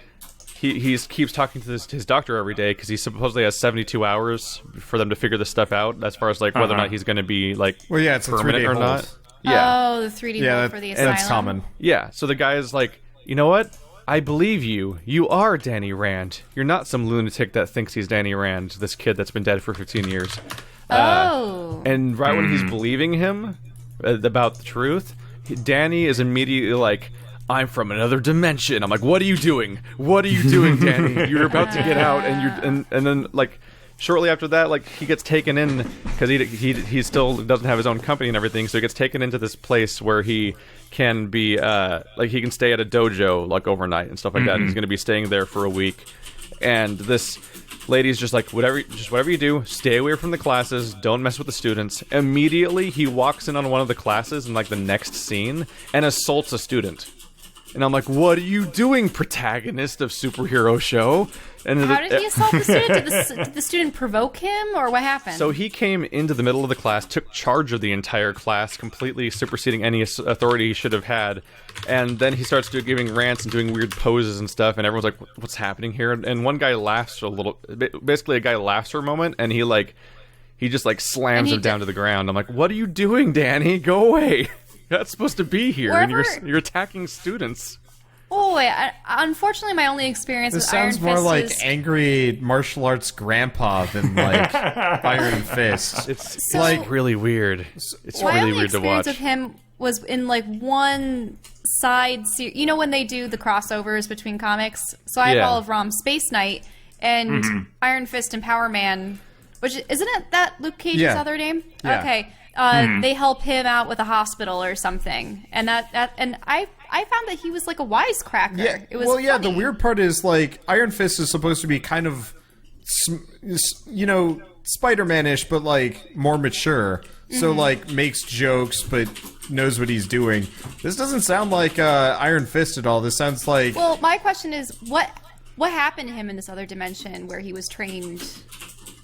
he keeps talking to his doctor every day because he supposedly has 72 hours for them to figure this stuff out as far as like whether or not he's going to be like Well, yeah, it's a permanent 3-day or hold. not. Yeah. Oh, the 3D Yeah, world for the asylum. that's common. Yeah, so the guy is like, you know what? I believe you. You are Danny Rand. You're not some lunatic that thinks he's Danny Rand, this kid that's been dead for 15 years. Oh. And right when he's believing him about the truth, Danny is immediately like, I'm from another dimension. I'm like, what are you doing? What are you doing, Danny? You're about to get out, and then like shortly after that, like he gets taken in because he still doesn't have his own company and everything, so he gets taken into this place where he can be like he can stay at a dojo like overnight and stuff like that. And he's going to be staying there for a week, and this lady's just like, whatever you do, stay away from the classes, don't mess with the students. Immediately he walks in on one of the classes in like the next scene and assaults a student. And I'm like, what are you doing, protagonist of superhero show? And How did he assault the student? Did the student provoke him, or what happened? So he came into the middle of the class, took charge of the entire class, completely superseding any authority he should have had. And then he starts giving rants and doing weird poses and stuff, and everyone's like, what's happening here? And one guy laughs a little, basically a guy laughs for a moment, and he just slams him down to the ground. I'm like, what are you doing, Danny? Go away. That's supposed to be here, and you're attacking students. Oh, unfortunately, my only experience This with Iron sounds more Fist like is... angry martial arts grandpa than like Iron Fist. It's So- like really weird. It's My really only weird to experience watch. with him was in like one side series. You know when they do the crossovers between comics? So I have Yeah. all of Rom's Space Knight and Iron Fist and Power Man, which isn't it that Luke Cage's Yeah. other name? Yeah. Okay. They help him out with a hospital or something, and I found that he was like a wisecracker. Yeah, It was the funny. weird part is like Iron Fist is supposed to be kind of, Spider-Man-ish, but like more mature. So like makes jokes, but knows what he's doing. This doesn't sound like Iron Fist at all. This sounds like Well, my question is, what happened to him in this other dimension where he was trained?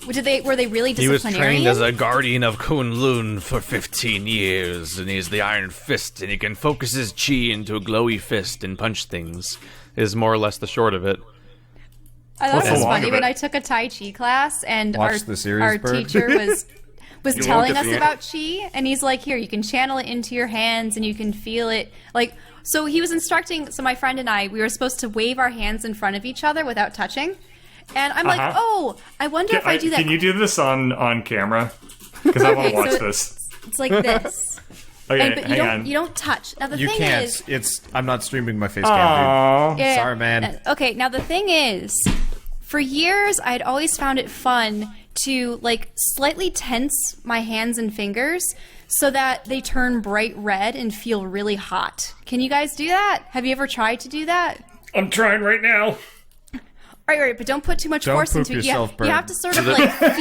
Were they really He was disciplinarian? trained as a guardian of Kunlun for 15 years, and he's the Iron Fist, and he can focus his chi into a glowy fist and punch things, is more or less the short of it. I thought What's it the was long funny of when it? I took a Tai Chi class and Watch the series, our Bird. teacher was You telling won't us get the- about Chi, and he's like, here, you can channel it into your hands and you can feel it. Like, so he was instructing, so my friend and I, we were supposed to wave our hands in front of each other without touching. And I'm like, oh, I wonder if I do that. Can you do this on camera? Because I want Okay, to watch so this. It's like this. Okay, But hang on. you don't touch. Now the you thing can't. is, I'm not streaming my face cam, Aww. yeah, Sorry, man. Okay, now the thing is, for years I'd always found it fun to like slightly tense my hands and fingers so that they turn bright red and feel really hot. Can you guys do that? Have you ever tried to do that? I'm trying right now. Right, but don't put too much Don't force poop into it. yourself, You Bird. have to sort of like feel.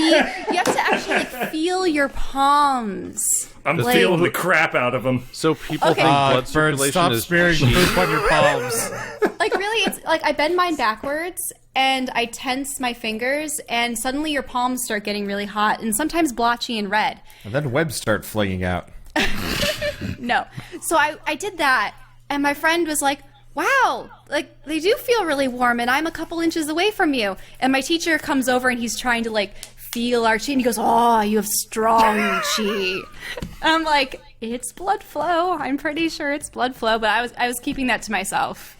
You have to actually like feel your palms. I'm Like- feeling the crap out of them. So people Okay. think blood Bird, circulation stop is smearing cheap. poop on your palms. Like really, it's like I bend mine backwards and I tense my fingers, and suddenly your palms start getting really hot and sometimes blotchy and red. And then webs start flinging out. No. So I did that, and my friend was like, wow, like they do feel really warm, and I'm a couple inches away from you. And my teacher comes over and he's trying to like feel our chi, and he goes, oh, you have strong chi. And I'm like, it's blood flow. I'm pretty sure it's blood flow, but I was keeping that to myself.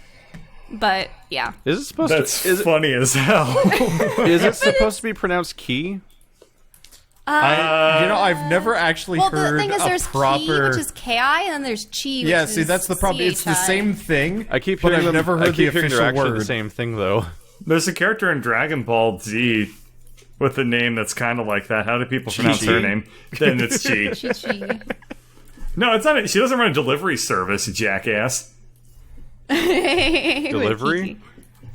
But yeah. Is it supposed That's to? Is funny as hell. it supposed to be pronounced key? I've never actually Well, the heard thing is, a there's proper. ki, which is ki, and then there's chi, which Yeah, is see, that's the problem. It's the CHI. same thing. I keep but hearing I've them. never I heard the keep hearing they're official actually word. the same thing, though. There's a character in Dragon Ball Z with a name that's kind of like that. How do people pronounce her name? Then it's Chi. Chi. No, it's not. She doesn't run a delivery service, you jackass. Delivery?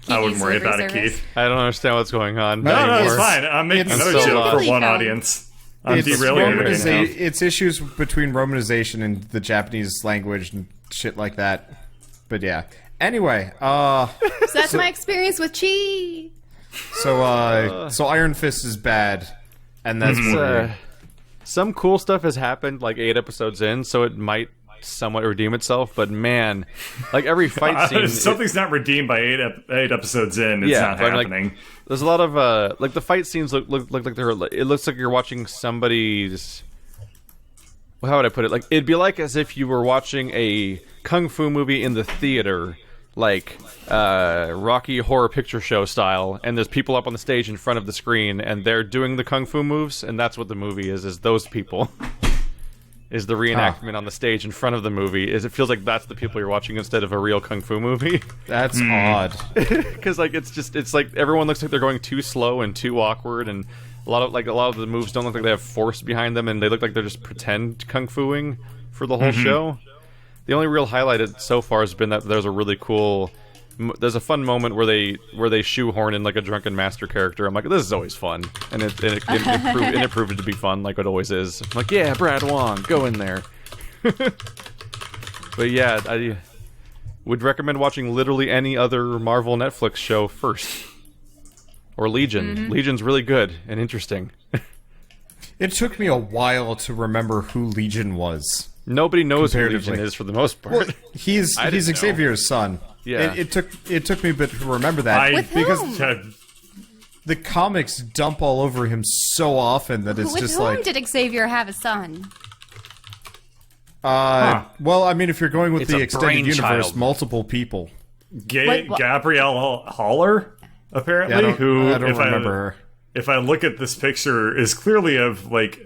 I wouldn't worry about it, Keith. I don't understand what's going on. No, it's anymore. fine. I'm making It's another so joke lost. for one Really audience. I'm It's, derailing it right now. it's issues between romanization and the Japanese language and shit like that. But yeah. Anyway, So that's my experience with chi. so Iron Fist is bad, and that's weird. Some cool stuff has happened, like 8 episodes in, so it might somewhat redeem itself. But man, like every fight scene, If something's not redeemed by eight episodes in, it's not but, like, happening. there's a lot of like the fight scenes look like they're. It looks like you're watching somebody's. Well, how would I put it? Like it'd be like as if you were watching a kung fu movie in the theater, like Rocky Horror Picture Show style, and there's people up on the stage in front of the screen, and they're doing the kung fu moves, and that's what the movie is those people. Is the reenactment on the stage in front of the movie? It feels like that's the people you're watching instead of a real kung fu movie. That's odd. Because like it's like everyone looks like they're going too slow and too awkward, and a lot of the moves don't look like they have force behind them, and they look like they're just pretend kung fuing for the whole show. The only real highlight so far has been that there's a really cool. There's a fun moment where they shoehorn in like a drunken master character. I'm like, this is always fun, and it proved to be fun, like it always is. I'm like, yeah, Brad Wong, go in there. But yeah, I would recommend watching literally any other Marvel Netflix show first, or Legion. Legion's really good and interesting. It took me a while to remember who Legion was. Nobody knows who Comparatively. Legion is for the most part. Well, he's I didn't know. Xavier's son. Yeah. It took me a bit to remember that With because whom? the comics dump all over him so often that it's With just whom like did Xavier have a son? Well, I mean, if you're going with It's the a extended universe, brainchild. multiple people. Wait, what? Gabrielle Haller, apparently, Yeah, I who, don't remember her. if I look at this picture, is clearly of like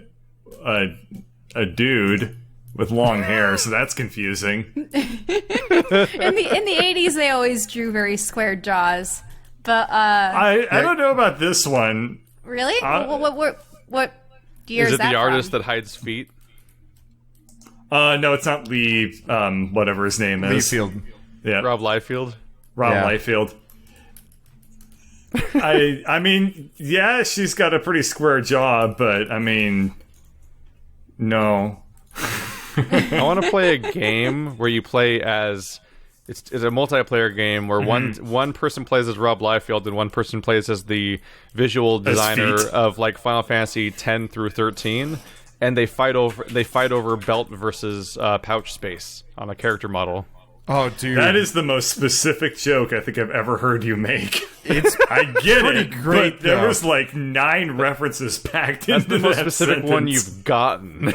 a dude with long hair, so that's confusing. In the 80s, they always drew very square jaws. But I don't know about this one. really, what year Is is it that the artist from? that hides feet? No, it's not Lee. Whatever his name is. Mayfield. Yeah, Rob Liefeld? Rob Yeah. Liefeld. I mean, yeah, she's got a pretty square jaw, but I mean, no. I want to play a game where you play as... It's a multiplayer game where one person plays as Rob Liefeld and one person plays as the visual designer Feet. of like Final Fantasy 10 through 13, and they fight over belt versus pouch space on a character model. Oh, dude. That is the most specific joke I think I've ever heard you make. It's I get pretty it, great, but there though. was like 9 references packed That's into the most that specific sentence. one you've gotten.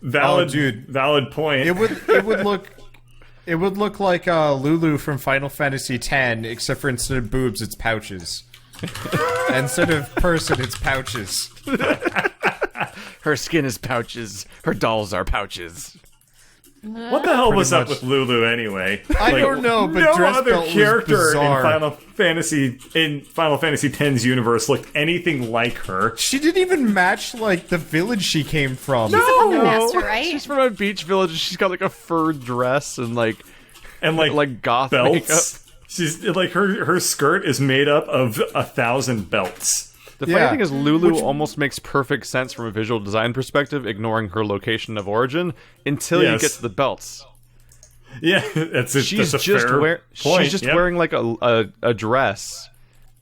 Valid, Oh, dude. Valid point. It would look like Lulu from Final Fantasy X, except for instead of boobs, it's pouches. Instead of person, it's pouches. Her skin is pouches. Her dolls are pouches. What the hell was up much. with Lulu anyway? I don't know, but no Dress other Belt was character bizarre. in Final Fantasy X's universe looked anything like her. She didn't even match, like, the village she came from. Puppet Master, right? She's from a beach village. And she's got like a fur dress and like goth makeup. belts. She's like her skirt is made up of 1,000 belts. The funny Yeah. thing is, Lulu almost makes perfect sense from a visual design perspective, ignoring her location of origin until you Yes. get to the belts. Yeah, that's a She's that's a just fair point. she's just Yep. wearing like a dress,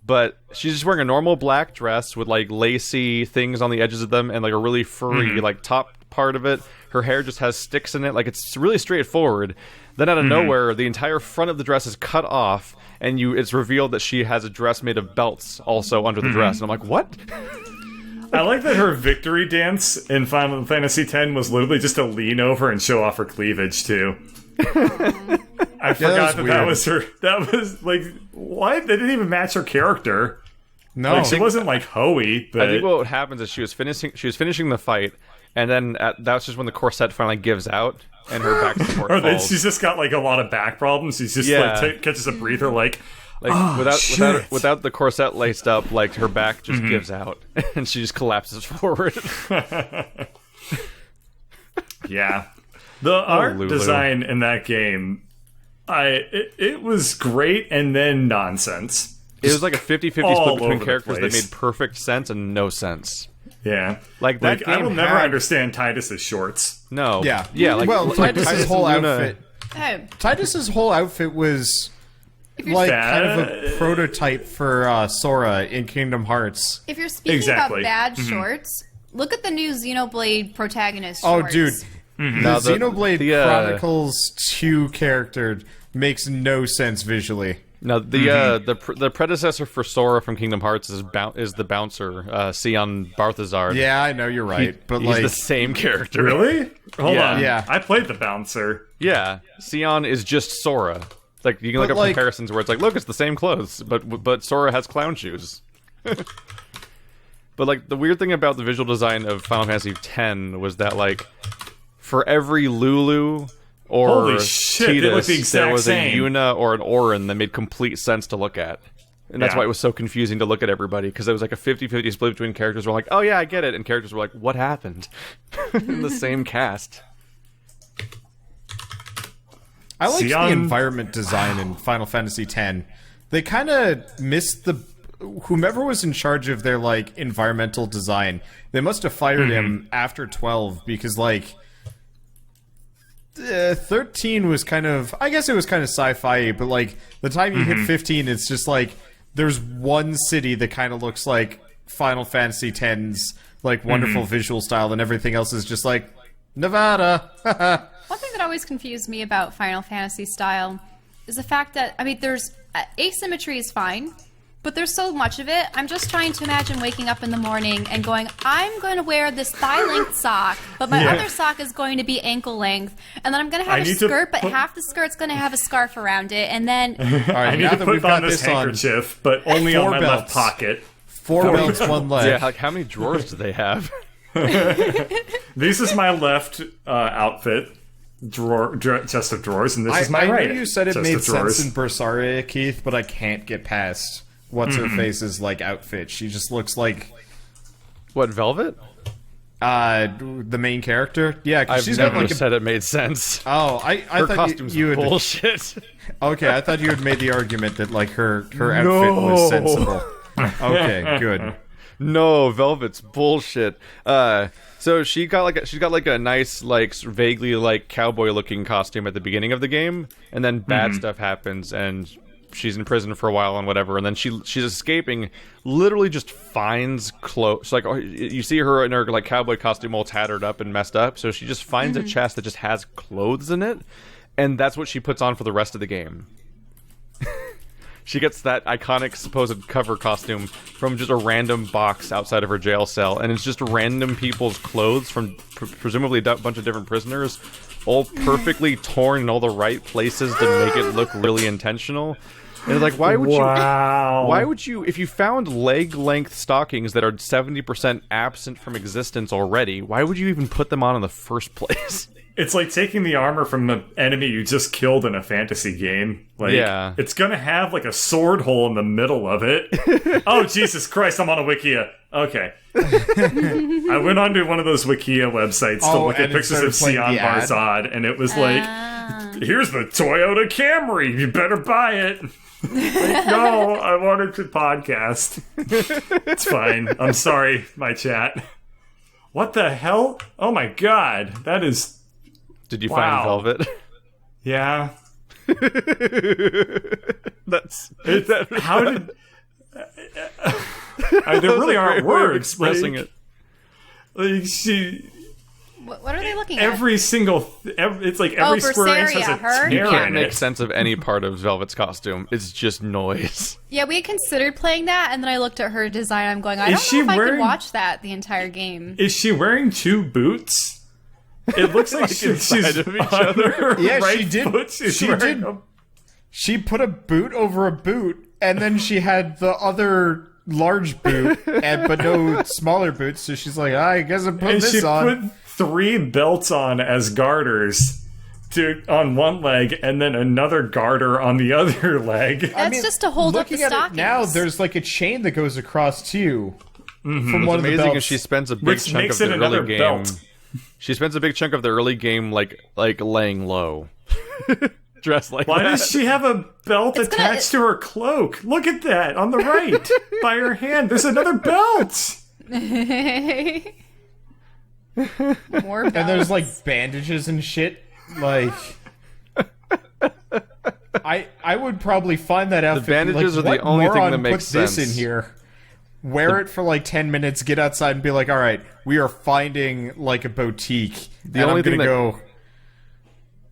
but she's just wearing a normal black dress with like lacy things on the edges of them and like a really furry like top part of it. Her hair just has sticks in it, like it's really straightforward. Then out of nowhere, the entire front of the dress is cut off, and it's revealed that she has a dress made of belts also under the dress. And I'm like, what? I like that her victory dance in Final Fantasy X was literally just to lean over and show off her cleavage too. I forgot that weird. was her. That was like what? They didn't even match her character. No. Like she wasn't like Hoey, but I think what happens is she was finishing the fight, and then that's just when the corset finally gives out and her back support or then falls. she's just got like a lot of back problems. She's just Yeah. like catches a breather, like without the corset laced up, like her back just gives out and she just collapses forward. yeah. The art Lulu. design in that game, it was great and then nonsense. It was like a 50-50 all split between over the characters that place. made perfect sense and no sense. Yeah, Like, that I game will never had- understand Titus's shorts. No. Yeah. Yeah, like, well, like Titus's whole and Luna- outfit. Oh, Titus's whole outfit was you're like Bad. kind of a prototype for Sora in Kingdom Hearts. if you're speaking Exactly. about bad shorts, look at the new Xenoblade protagonist Oh, shorts. dude. No, The Xenoblade the, Chronicles 2 character makes no sense visually. No, the predecessor for Sora from Kingdom Hearts is the bouncer, Sion Balthazar. Yeah, I know you're right, but He's like the same character. Really? Hold Yeah. on. Yeah. I played the bouncer. Yeah, Sion is just Sora. Like you can look But, up like- comparisons where it's like, look, it's the same clothes, but Sora has clown shoes. But like the weird thing about the visual design of Final Fantasy X was that like for every Lulu or Holy shit, they look Tidus, the exact there was same. a Yuna or an Auron that made complete sense to look at. And that's Yeah. why it was so confusing to look at everybody, because it was like a 50-50 split between characters who were like, oh yeah, I get it, and characters were like, what happened? In the same cast. I like the Sion- environment design in Final Fantasy X. They kind of missed whomever was in charge of their like environmental design. They must have fired him after 12 because like 13 was kind of, I guess it was kind of sci-fi, but like the time you hit 15, it's just like there's one city that kind of looks like Final Fantasy X's like wonderful visual style, and everything else is just like Nevada. One thing that always confused me about Final Fantasy style is the fact that, I mean, there's asymmetry is fine, But there's so much of it. I'm just trying to imagine waking up in the morning and going, I'm going to wear this thigh-length sock, but my other sock is going to be ankle-length. And then I'm going to have a skirt, but half the skirt's going to have a scarf around it. And then... All right, I need to put on this handkerchief, but only on my left pocket. 4 belts, 1 leg. Yeah, like how many drawers do they have? This is my left outfit. Chest of drawers, and this is my right. I know you said it chest made of drawers. sense in Bersaria, Keith, but I can't get past what's her face's like outfit. She just looks like What, Velvet? the main character. Yeah, I've she's never got like said it made sense. Oh, I Her thought costume's you had bullshit. Okay, I thought you had made the argument that like her outfit was sensible. Okay, good. No, Velvet's bullshit. So she's got like a nice, like vaguely like cowboy looking costume at the beginning of the game, and then bad stuff happens, and she's in prison for a while and whatever, and then she's escaping. Literally, just finds clothes. Like you see her in her like cowboy costume, all tattered up and messed up. So she just finds a chest that just has clothes in it, and that's what she puts on for the rest of the game. She gets that iconic supposed cover costume from just a random box outside of her jail cell, and it's just random people's clothes from presumably a bunch of different prisoners, all perfectly torn in all the right places to make it look really intentional. And it's like, why would you, if you found leg-length stockings that are 70% absent from existence already, why would you even put them on in the first place? It's like taking the armor from the enemy you just killed in a fantasy game. Like, yeah. It's gonna have like a sword hole in the middle of it. Oh, Jesus Christ, I'm on a Wikia. Okay. I went onto one of those Wikia websites to look at pictures of Sion Barzad, and it was like, here's the Toyota Camry, you better buy it. Like, no, I wanted to podcast. It's fine. I'm sorry, my chat. What the hell? Oh my god, that is... Did you find Velvet? Yeah. How did... there really aren't words. Expressing it. Like, she... What are they looking at? Every single... it's like every square inch has a tear You can't in make it. sense of any part of Velvet's costume. It's just noise. Yeah, we had considered playing that, and then I looked at her design, I'm going, I don't know if I could watch that the entire game. Is she wearing 2 boots? It looks like she's of each other. Yeah, right she did. Foot, She did. She put a boot over a boot, and then she had the other large boot, but no smaller boots. So she's like, I guess I'm putting this on. And she put 3 belts on as garters on one leg, and then another garter on the other leg. That's just to hold up the looking at stockings. it now, there's like a chain that goes across too. From one What's of the amazing belts. is she spends a big Which chunk makes of the it another early game. belt. She spends a big chunk of the early game like laying low, dressed like Why that. does she have a belt attached to her cloak? Look at that on the right by her hand. There's another belt. More belts. And there's like bandages and shit. Like, I would probably find that outfit. bandages like, are the what only thing moron that makes put this sense. in here. Wear it for like 10 minutes, get outside, and be like, all right, we are finding like a boutique. The only I'm thing gonna go.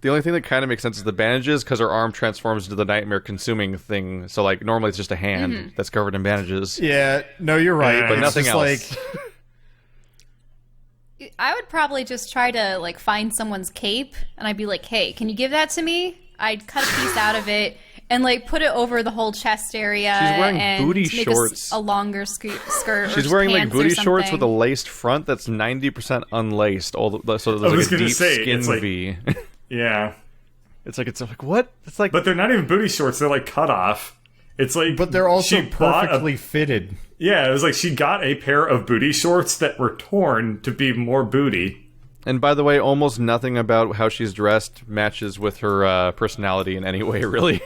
The only thing that kind of makes sense is the bandages, because her arm transforms into the nightmare-consuming thing. So, like, normally it's just a hand that's covered in bandages. Yeah, no, you're right. But It's nothing just else. Like, I would probably just try to like find someone's cape, and I'd be like, "Hey, can you give that to me?" I'd cut a piece out of it and like put it over the whole chest area. She's wearing and booty make shorts. a longer skirt. She's or wearing like pants or booty shorts with a something. laced front that's 90% unlaced. So there's I like was a gonna deep say, skin it's like- V. Yeah. It's like what? It's like But they're not even booty shorts. They're like cut off. It's like, but they're also she bought perfectly fitted. Yeah, it was like she got a pair of booty shorts that were torn to be more booty. And by the way, almost nothing about how she's dressed matches with her personality in any way, really.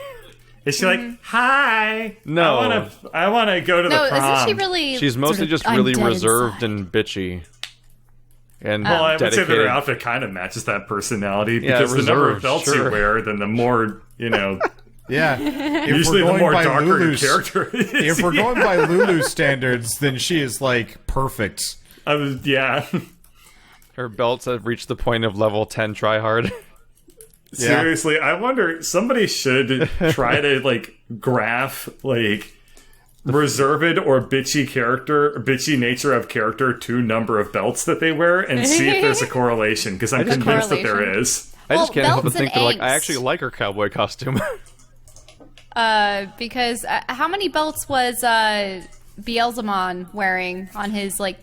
Is she like, hi? No. I wanna go to No, the prom. isn't she really? She's mostly sort of just really undead reserved inside? and bitchy. And Well, I would say that dedicated. her outfit kind of matches that personality, Yeah, because the number of reserved, belts sure. you wear, then the more, Yeah. If usually we're the going more by darker your Lulu's, character is. if we're going by Lulu standards, then she is like perfect. Yeah. Her belts have reached the point of level 10 tryhard. Seriously, I wonder, somebody should try to, like, graph, like, reserved or bitchy nature of character to number of belts that they wear and see if there's a correlation, because I'm convinced that there is. I just can't help but belts and think that, like, I angst. actually like her cowboy costume. Because how many belts was Beelzemon wearing on his like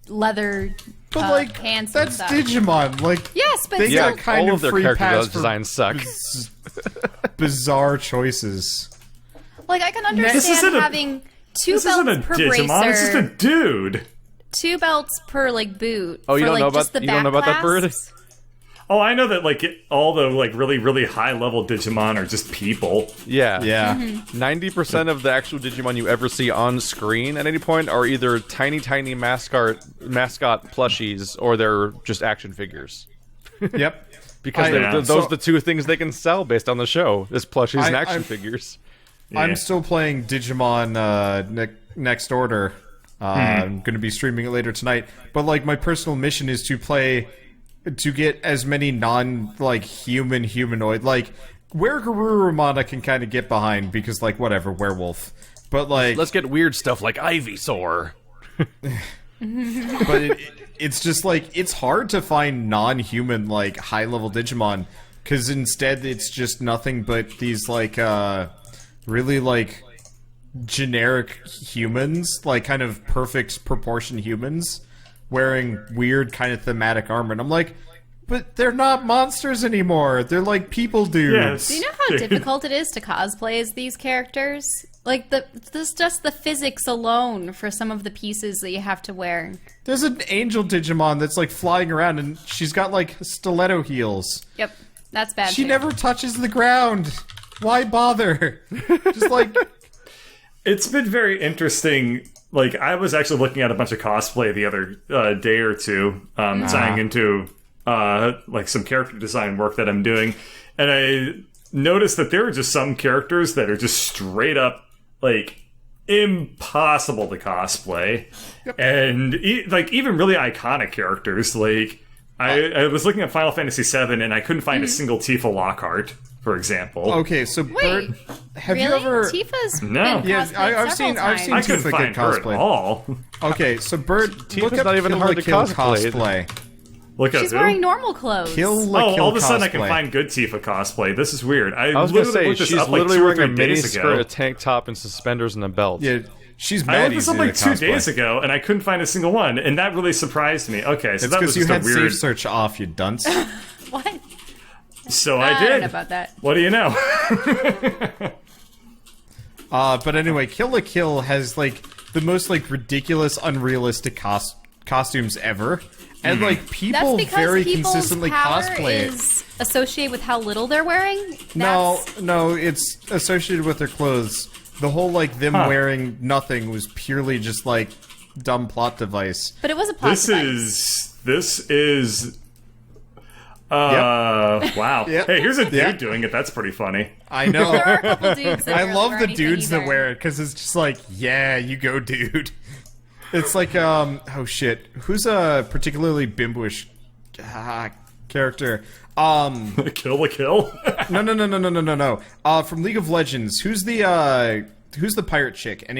leather But like, pants and that's stuff? Digimon. Like, Yes, but they still, got kind all of of their free character pass for designs suck. bizarre choices. like I can This isn't understand a- having two This isn't a belts per Digimon, it's just a bracer, dude. 2 belts per like boot. Oh, you for, don't like, know about just the you don't know about that bird? backclasps. Oh, I know that like all the like really, really high level Digimon are just people. Yeah. Yeah. 90% of the actual Digimon you ever see on screen at any point are either tiny mascot plushies or they're just action figures. Yep. Because Yeah. those are the two things they can sell based on the show: is plushies and action I'm- figures. I'm still playing Digimon Next Order. I'm going to be streaming it later tonight. But like, my personal mission is to get as many humanoid, like where Garurumon can kind of get behind, because like whatever, werewolf. But like, Let's get weird stuff like Ivysaur. but it's just like, it's hard to find non-human like high-level Digimon, because instead it's just nothing but these like really like generic humans, like kind of perfect proportion humans wearing weird kind of thematic armor, and I'm like, but they're not monsters anymore, they're like people dudes. Yes. Do you know how difficult it is to cosplay as these characters? Like just the physics alone for some of the pieces that you have to wear. There's an angel Digimon that's like flying around and she's got like stiletto heels. Yep, that's bad. She too. never touches the ground. Why bother? Just like, It's been very interesting. Like, I was actually looking at a bunch of cosplay the other day or two, tying into like some character design work that I'm doing, and I noticed that there are just some characters that are just straight up like impossible to cosplay, and like even really iconic characters. Like, I was looking at Final Fantasy VII, and I couldn't find a single Tifa Lockhart, for example. okay, so Wait, Bird, have really? you ever? Tifa's No. been Yeah, cosplayed I've several seen times. I I couldn't Tifa find get her at cosplay. all. Okay, so Bird, look up not even Kill hard la to Kill cosplay. cosplay. Look at She's who? wearing normal clothes. Kill la Oh, Kill all of a sudden I can cosplay. find good Tifa cosplay. This is weird. I I was gonna literally say looked this she's up like literally 2 or wearing a 3 mini days skirt, ago. a tank top, and suspenders and a belt. Yeah, she's I mad looked this easy up like to 2 cosplay. days ago, and I couldn't find a single one, and that really surprised me. Okay, so It's that was because you just a had weird. safe search off, you dunce. What? So I I did. don't know about that. What do you know? But anyway, Kill la Kill has like the most like ridiculous, unrealistic costumes ever, and like That's people because very people's consistently power cosplay it. is associated with how little they're wearing. No, That's- no, it's associated with their clothes. The whole like them wearing nothing was purely just like dumb plot device. but it was a plot This is. Wow. Yep. Hey, here's a dude Yeah. doing it. That's pretty funny. I know. There are a couple dudes that I barely love wear the anything dudes that either. wear it because it's just like, yeah, you go, dude. It's like, oh shit, who's a particularly bimboish character? Kill la kill. No. From League of Legends, who's the pirate chick? Do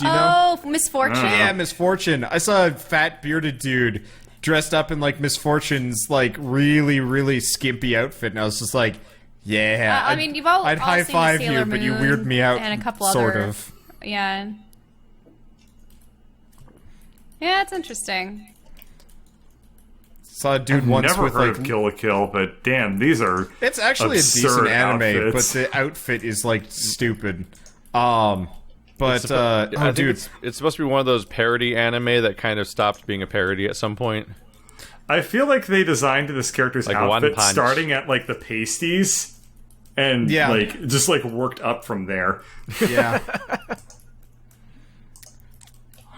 you know? Oh, Misfortune. Yeah, Misfortune. I saw a fat bearded dude dressed up in like Misfortune's like really, really skimpy outfit, and I was just like, yeah. I mean, you've all I'd all high seen five Sailor you, but you Moon weird me out. and a couple sort other, of. Yeah. Yeah, it's interesting. Saw a dude once Never with heard like. of Kill la Kill, but damn, these are. It's actually a decent absurd anime, outfits. but the outfit is like stupid. But I oh, think dude, it's supposed to be one of those parody anime that kind of stopped being a parody at some point. I feel like they designed this character's Like One outfit Punch. starting at like the pasties, and Yeah. like just like worked up from there. yeah.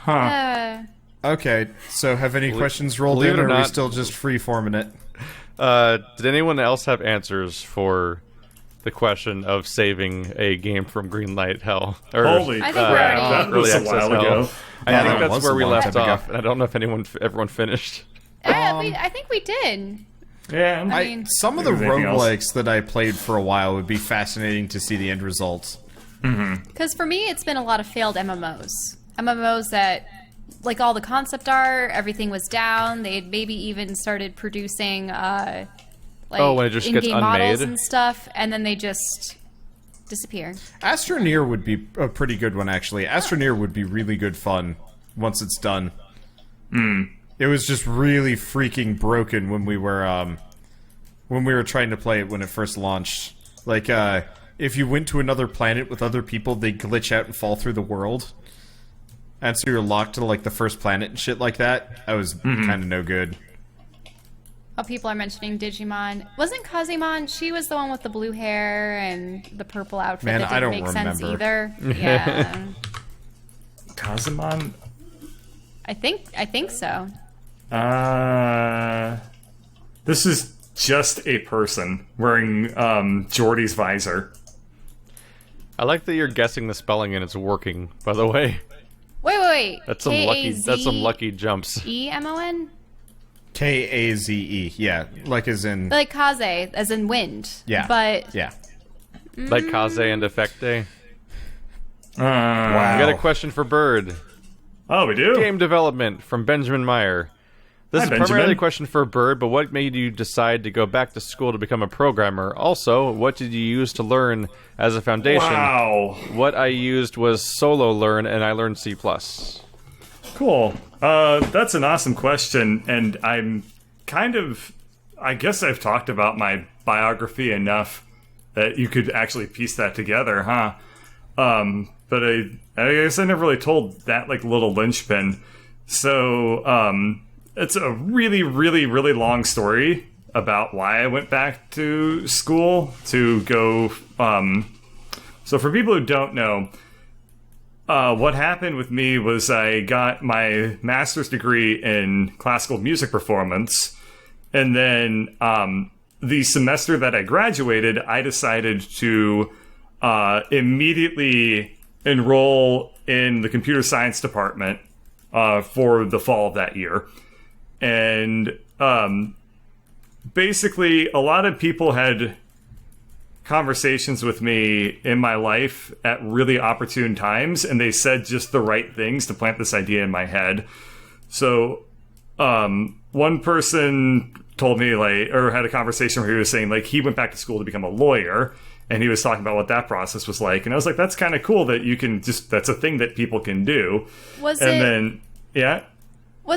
Uh, Okay, so have any questions rolled believe in, it or or are we not- still just free-forming it? Did anyone else have answers for the question of saving a game from Greenlight Hell? Or, Holy I crap! think we're already- That was a Early access while hell. ago. I Yeah, think that that's was where a we long left time ago. off, and I don't know if everyone finished. I think we did. Yeah, I mean- Some of the Anything else? roguelikes that I played for a while would be fascinating to see the end results. Because for me, it's been a lot of failed MMOs. MMOs that, like all the concept art, everything was down. They had maybe even started producing when it just gets in-game models unmade? and stuff, and then they just disappear. Astroneer would be a pretty good one, actually. Astroneer would be really good fun once it's done. It was just really freaking broken when we were trying to play it when it first launched. Like, if you went to another planet with other people, they'd glitch out and fall through the world. And so you're locked to, like, the first planet and shit like that. That was kind of no good. Oh, people are mentioning Digimon. Wasn't Kazimon? She was the one with the blue hair and the purple outfit Man, that I didn't don't make sense remember. either. Yeah. Kazumon? I think so. This is just a person wearing Jordy's visor. I like that you're guessing the spelling and it's working, by the way. Wait. That's some lucky jumps. K-A-Z-E-M-O-N? K-A-Z-E, yeah. Like as in... Like Kaze, as in wind. Yeah. But Yeah. Like Kaze and Effecte. Wow. We got a question for Bird. Oh, we do? Game development from Benjamin Meyer. This Hi, is Benjamin. primarily a question for Bird, but what made you decide to go back to school to become a programmer? Also, what did you use to learn as a foundation? Wow. What I used was solo learn, and I learned C++. Cool. That's an awesome question, and I'm I guess I've talked about my biography enough that you could actually piece that together, huh? But I guess I never really told that, like, little linchpin. So, it's a really, really, really long story about why I went back to school to go, so for people who don't know, what happened with me was I got my master's degree in classical music performance, and then the semester that I graduated, I decided to immediately enroll in the computer science department for the fall of that year. And basically, a lot of people had conversations with me in my life at really opportune times, and they said just the right things to plant this idea in my head. So one person told me, like, or had a conversation where he was saying, like, he went back to school to become a lawyer, and he was talking about what that process was like, and I was like, that's kind of cool that you can just, that's a thing that people can do. Was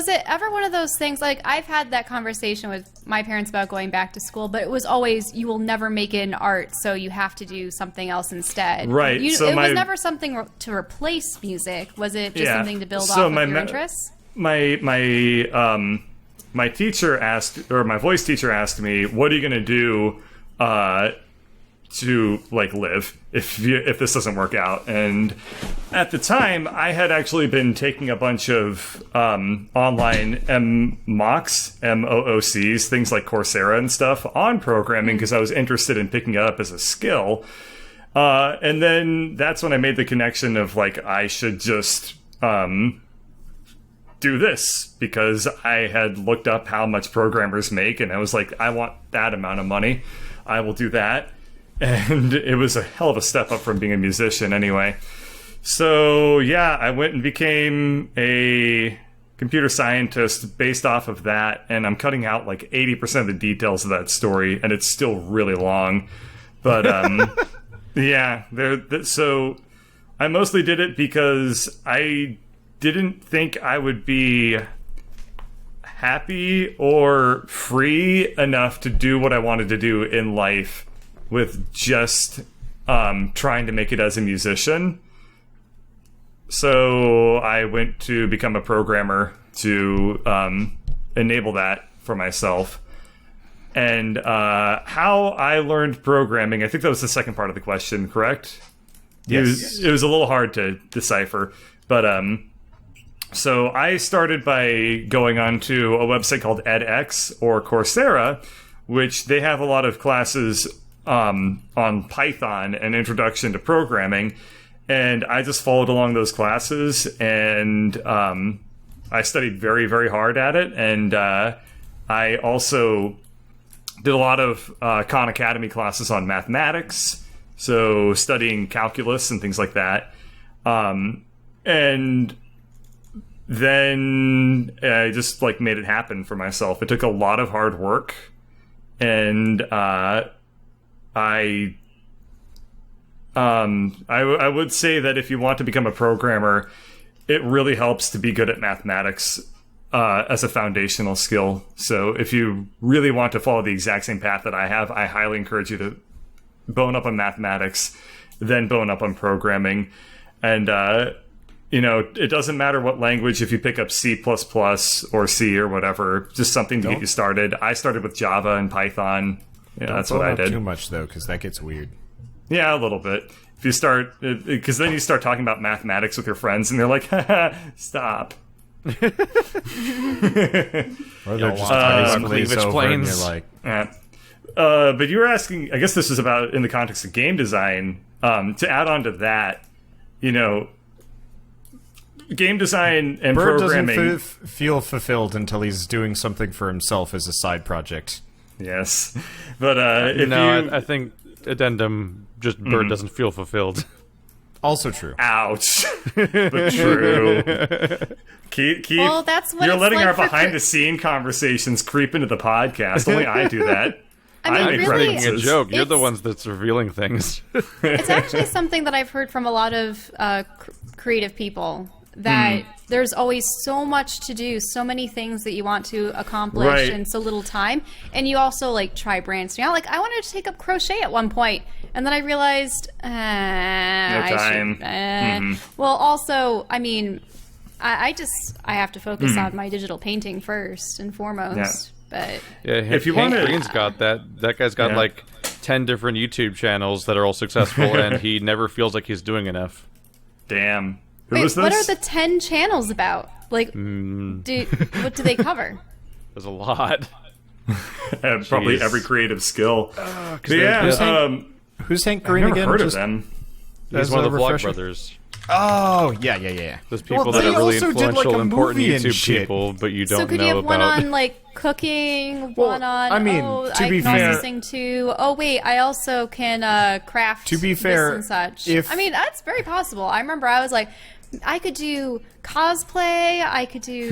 it ever one of those things, like, I've had that conversation with my parents about going back to school, but it was always, you will never make it in art, so you have to do something else instead. Right. It was never something to replace music. Was it just something to build off of your interests? My teacher asked, or my voice teacher asked me, what are you going to do to, like, live if this doesn't work out? And at the time, I had actually been taking a bunch of online MOOCs, things like Coursera and stuff, on programming because I was interested in picking it up as a skill. And then that's when I made the connection of, like, I should just do this, because I had looked up how much programmers make, and I was like, I want that amount of money. I will do that. And it was a hell of a step up from being a musician anyway. So, yeah, I went and became a computer scientist based off of that, and I'm cutting out like 80% of the details of that story, and it's still really long. But, yeah, so I mostly did it because I didn't think I would be happy or free enough to do what I wanted to do in life with just trying to make it as a musician. So I went to become a programmer to enable that for myself. And how I learned programming, I think that was the second part of the question, correct? Yes. It was a little hard to decipher. But so I started by going onto a website called edX or Coursera, which they have a lot of classes on Python and introduction to programming, and I just followed along those classes, and I studied very, very hard at it, and I also did a lot of Khan Academy classes on mathematics, so studying calculus and things like that. And then I just like made it happen for myself. It took a lot of hard work, and I would say that if you want to become a programmer, it really helps to be good at mathematics as a foundational skill. So if you really want to follow the exact same path that I have, I highly encourage you to bone up on mathematics, then bone up on programming. And, it doesn't matter what language, if you pick up C++ or C or whatever, just something to get you started. I started with Java and Python. Yeah, that's what I did. Too much, though, because that gets weird. Yeah, a little bit. If you start, because then you start talking about mathematics with your friends, and they're like, haha, stop. Or they're just cleavage planes. You're like, but you were asking, I guess this is about in the context of game design. To add on to that, game design and Bird programming doesn't feel fulfilled until he's doing something for himself as a side project. Yes, but I think addendum, just Bird doesn't feel fulfilled. Also true. Ouch, but true. Keep, well, that's what you're it's letting like our for behind-the-scene conversations creep into the podcast. Only I do that. I mean, make really, Making a references. joke. You're the It's- ones that's revealing things. It's actually something that I've heard from a lot of creative people, that there's always so much to do, so many things that you want to accomplish Right. in so little time. And you also like try brainstorming out. Like I wanted to take up crochet at one point, and then I realized time. Well, also, I mean, I have to focus on my digital painting first and foremost. But Yeah, If you Hank wanna- Green's got that. That guy's got Yeah. like 10 different YouTube channels that are all successful, and he never feels like he's doing enough. Damn. Who wait, was this? what are the 10 channels about? Like, what do they cover? There's a lot. Probably Jeez. every creative skill. But they're- yeah, Who's Hank I've Green never again? heard Just- of them. He's As one a of the Vlog refresher? Brothers. Oh, yeah. Those people Well, that they are really also did, like, influential, a important movie and YouTube shit. people, but you don't So could know you have about. one on like cooking, Well, one on I mean, I to be can fair- also sing too. Oh wait, I also can craft. To be fair, this and such. if- I mean that's very possible. I remember I was like, I could do cosplay. I could do.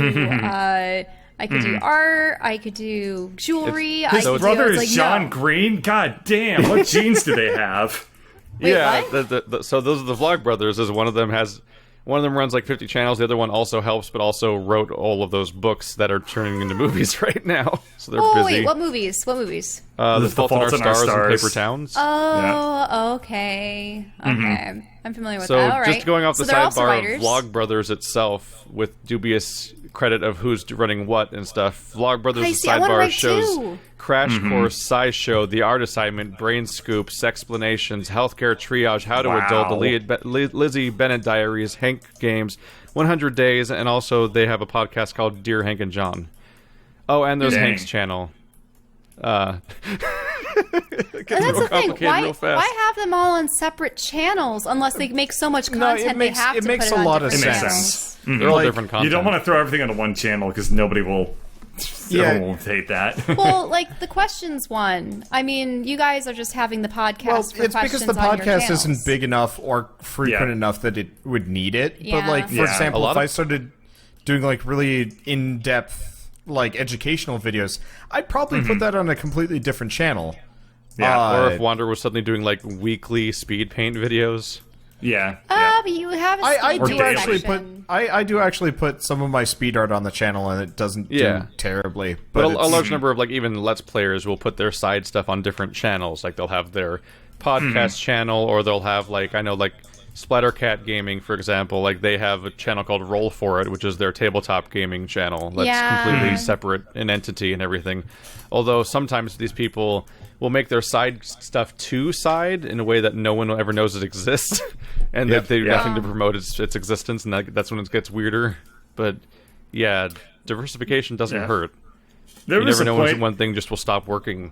I could do art. I could do jewelry. I His could brother do, I was is like, John no. Green? God damn, what genes do they have? Wait, Yeah, what? so those are the Vlog Brothers. Is one of them runs like 50 channels. The other one also helps, but also wrote all of those books that are turning into movies right now. So they're Oh busy. wait, what movies? What movies? The Fault in Our Stars and Stars. Paper Towns. Oh, okay. Okay. I'm familiar with So that. All right. just going off the so they're also sidebar writers. of Vlog Brothers itself, with dubious credit of who's running what and stuff. Vlog Brothers' I see, I wanna sidebar write shows too. Crash Course, SciShow, The Art Assignment, Brain Scoops, Sexplanations, Healthcare Triage, How to Adult, the Lizzie Bennett Diaries, Hank Games, 100 Days, and also they have a podcast called Dear Hank and John. Oh, and there's Dang. Hank's channel. And that's the thing. complicated real fast. Why have them all on separate channels unless they make so much No, content it makes- they have it to makes put it a on lot of different sense. channels? They're all Like, different content. You don't want to throw everything onto one channel because nobody will. Yeah. Everyone will hate that. Well, like the questions one. I mean, you guys are just having the podcast Well, for it's because questions the on your podcast channels. isn't big enough or frequent Yeah. enough that it would need it. Yeah. But, like, for Yeah. example, A lot if of- I started doing, like, really in-depth, like, educational videos, I'd probably put that on a completely different channel. Yeah, Or if Wander was suddenly doing like weekly speed paint videos. yeah. But you have a I speed do daily. actually put section. I do actually put some of my speed art on the channel, and it doesn't Yeah. do terribly. But a it's- large number of like even Let's Players will put their side stuff on different channels. Like they'll have their podcast channel, or they'll have like I know like Splattercat Gaming, for example. Like they have a channel called Roll For It, which is their tabletop gaming channel. That's Yeah. completely separate in entity and everything. Although sometimes these people will make their side stuff to side in a way that no one ever knows it exists, and that they do nothing to promote its existence, and that's when it gets weirder. But yeah, diversification doesn't Yeah. hurt. There You was never a know when point. one thing just will stop working.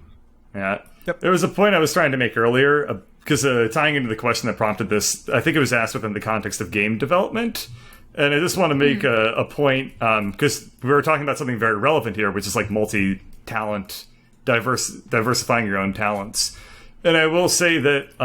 Yeah. There was a point I was trying to make earlier, because tying into the question that prompted this, I think it was asked within the context of game development. And I just want to make a point, because we were talking about something very relevant here, which is like multi-talent, diversifying your own talents. And I will say that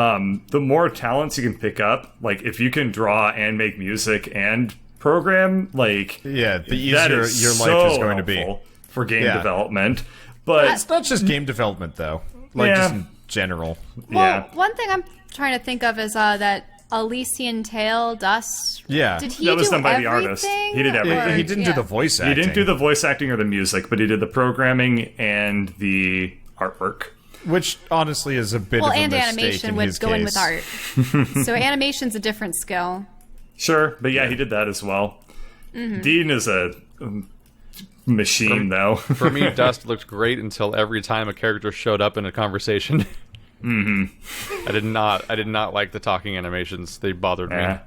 the more talents you can pick up, like if you can draw and make music and program, like the easier that your is life is going to be helpful for game development. But It's not just game development though, like just in general. Well, one thing I'm trying to think of is that Elysian Tale, Dust. Yeah. Did he That was do done by the everything? artist. He did everything. Or- He didn't do the voice acting. he didn't do the voice acting or the music, but he did the programming and the artwork. which honestly is a bit Well, of a and mistake animation in would his go case. in with art. So animation's a different skill. Sure, but yeah, he did that as well. Dean is a machine, though. For me, Dust looked great until every time a character showed up in a conversation. I did not like the talking animations. They bothered me. Yeah.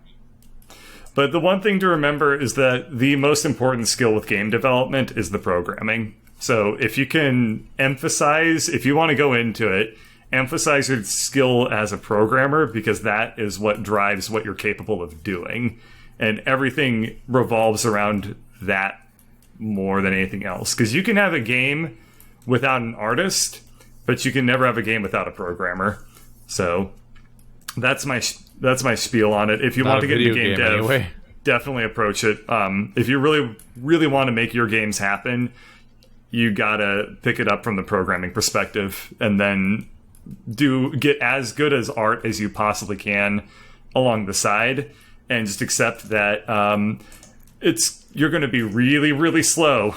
But the one thing to remember is that the most important skill with game development is the programming. So if you can emphasize, if you want to go into it, emphasize your skill as a programmer, because that is what drives what you're capable of doing. And everything revolves around that more than anything else. Because you can have a game without an artist, but you can never have a game without a programmer. So that's my spiel on it. If you want to get into game dev, anyway. definitely approach it. If you really want to make your games happen, you gotta pick it up from the programming perspective, and then get as good as art as you possibly can along the side, and just accept that you're going to be really, really slow.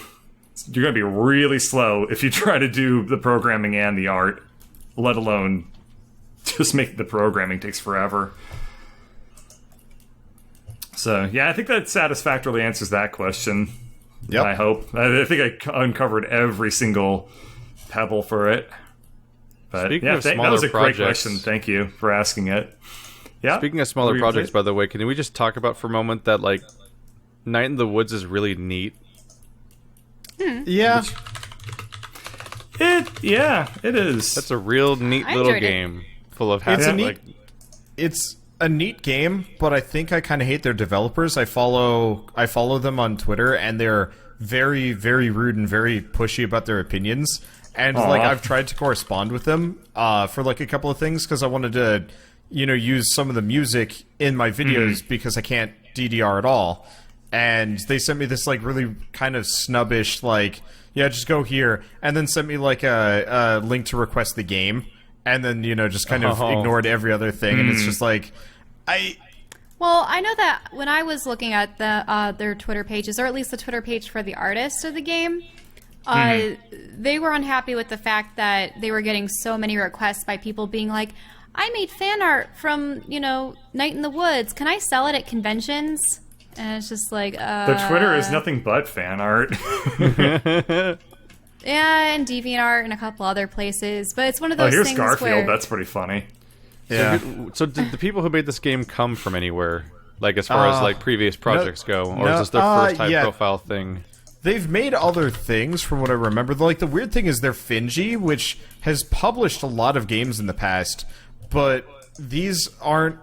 You're going to be really slow if you try to do the programming and the art, let alone just make the programming takes forever. So, yeah, I think that satisfactorily answers that question. Yep. I hope. I think I uncovered every single pebble for it. But Speaking yeah, of that smaller was a great projects- question. Thank you for asking it. Yeah. Speaking of smaller What were you gonna projects, say? by the way, can we just talk about for a moment that, like, Night in the Woods is really neat? Yeah. It is. That's a real neat I little enjoyed it. game full of It's a neat- like, It's a neat game, but I think I kind of hate their developers. I follow them on Twitter, and they're very, very rude and very pushy about their opinions. And like I've tried to correspond with them for like a couple of things because I wanted to, use some of the music in my videos because I can't DDR at all. And they sent me this like really kind of snubbish like, yeah, just go here, and then sent me like a link to request the game. And then, just kind of ignored every other thing. And it's just like, Well, I know that when I was looking at their Twitter pages, or at least the Twitter page for the artist of the game, they were unhappy with the fact that they were getting so many requests by people being like, I made fan art from, Night in the Woods. Can I sell it at conventions? And it's just like, the Twitter is nothing but fan art. yeah, and DeviantArt and a couple other places. But it's one of those Here's things Garfield. where... That's pretty funny. yeah. So did the people who made this game come from anywhere? Like, as far as like previous projects go, or no, is this their first high yeah. profile thing? They've made other things from what I remember. Like, the weird thing is they're Finji, which has published a lot of games in the past, but these aren't...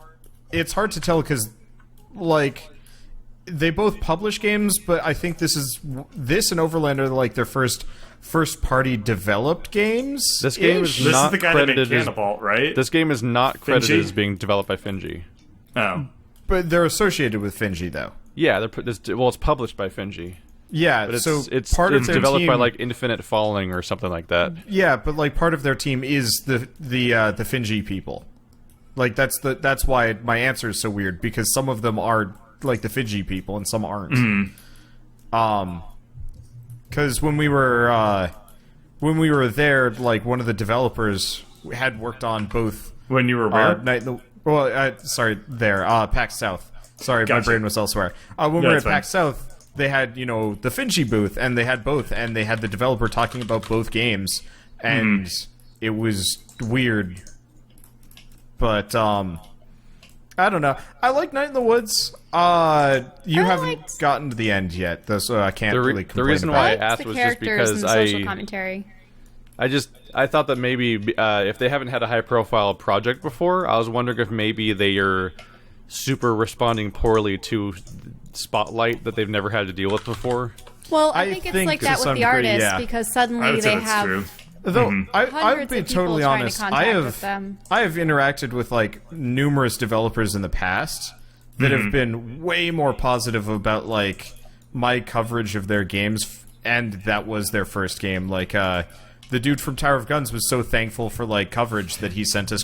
It's hard to tell because, like, they both publish games, but I think this and Overland are, like, their first-party developed games. This game is This not is the guy that made credited as... Cannibal, right? This game is not credited Finji? as being developed by Finji. Oh. But they're associated with Finji, though. Yeah, it's published by Finji. Yeah, But so it's part of their developed team, by like Infinite Falling or something like that. Yeah, but like part of their team is the Finji people. Like that's why my answer is so weird, because some of them are like the Fiji people and some aren't. Because when we were there, like one of the developers had worked on both. When you were where? PAX South. Sorry, my Gotcha. brain was elsewhere. When we were That's at PAX South, they had, the Finji booth, and they had both, and they had the developer talking about both games, and it was weird. But, I don't know. I like Night in the Woods. You haven't gotten to the end yet, though, so I can't really complain the reason about why I it. asked the was just characters because and the social commentary. I thought that maybe if they haven't had a high profile project before, I was wondering if maybe they are super responding poorly to spotlight that they've never had to deal with before. Well, I I think it's think like to that some with the degree, artists, yeah. because I suddenly would say they that's have true. Though I've Hundreds been of people totally trying to honest, contact with them. I have interacted with like numerous developers in the past that have been way more positive about like my coverage of their games, and that was their first game. Like the dude from Tower of Guns was so thankful for like coverage that he sent us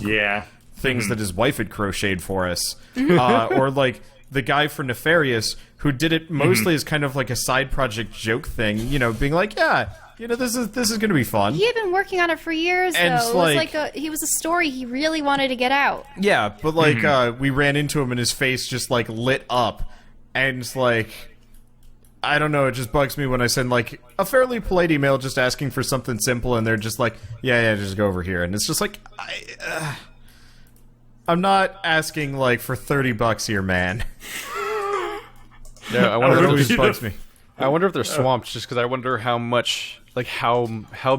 things that his wife had crocheted for us, or like the guy for Nefarious who did it mostly as kind of like a side project joke thing, you know, being like, yeah, you know, this is going to be fun. He had been working on it for years, And though. it's It was he was a story he really wanted to get out. Yeah, but like we ran into him and his face just like lit up, and it's like, I don't know, it just bugs me when I send like a fairly polite email just asking for something simple, and they're just like, yeah, just go over here, and it's just like, I'm not asking like for $30 here, man. Yeah, I wonder It if always there's, bugs me. I wonder if they're swamped, just because I wonder how much, like how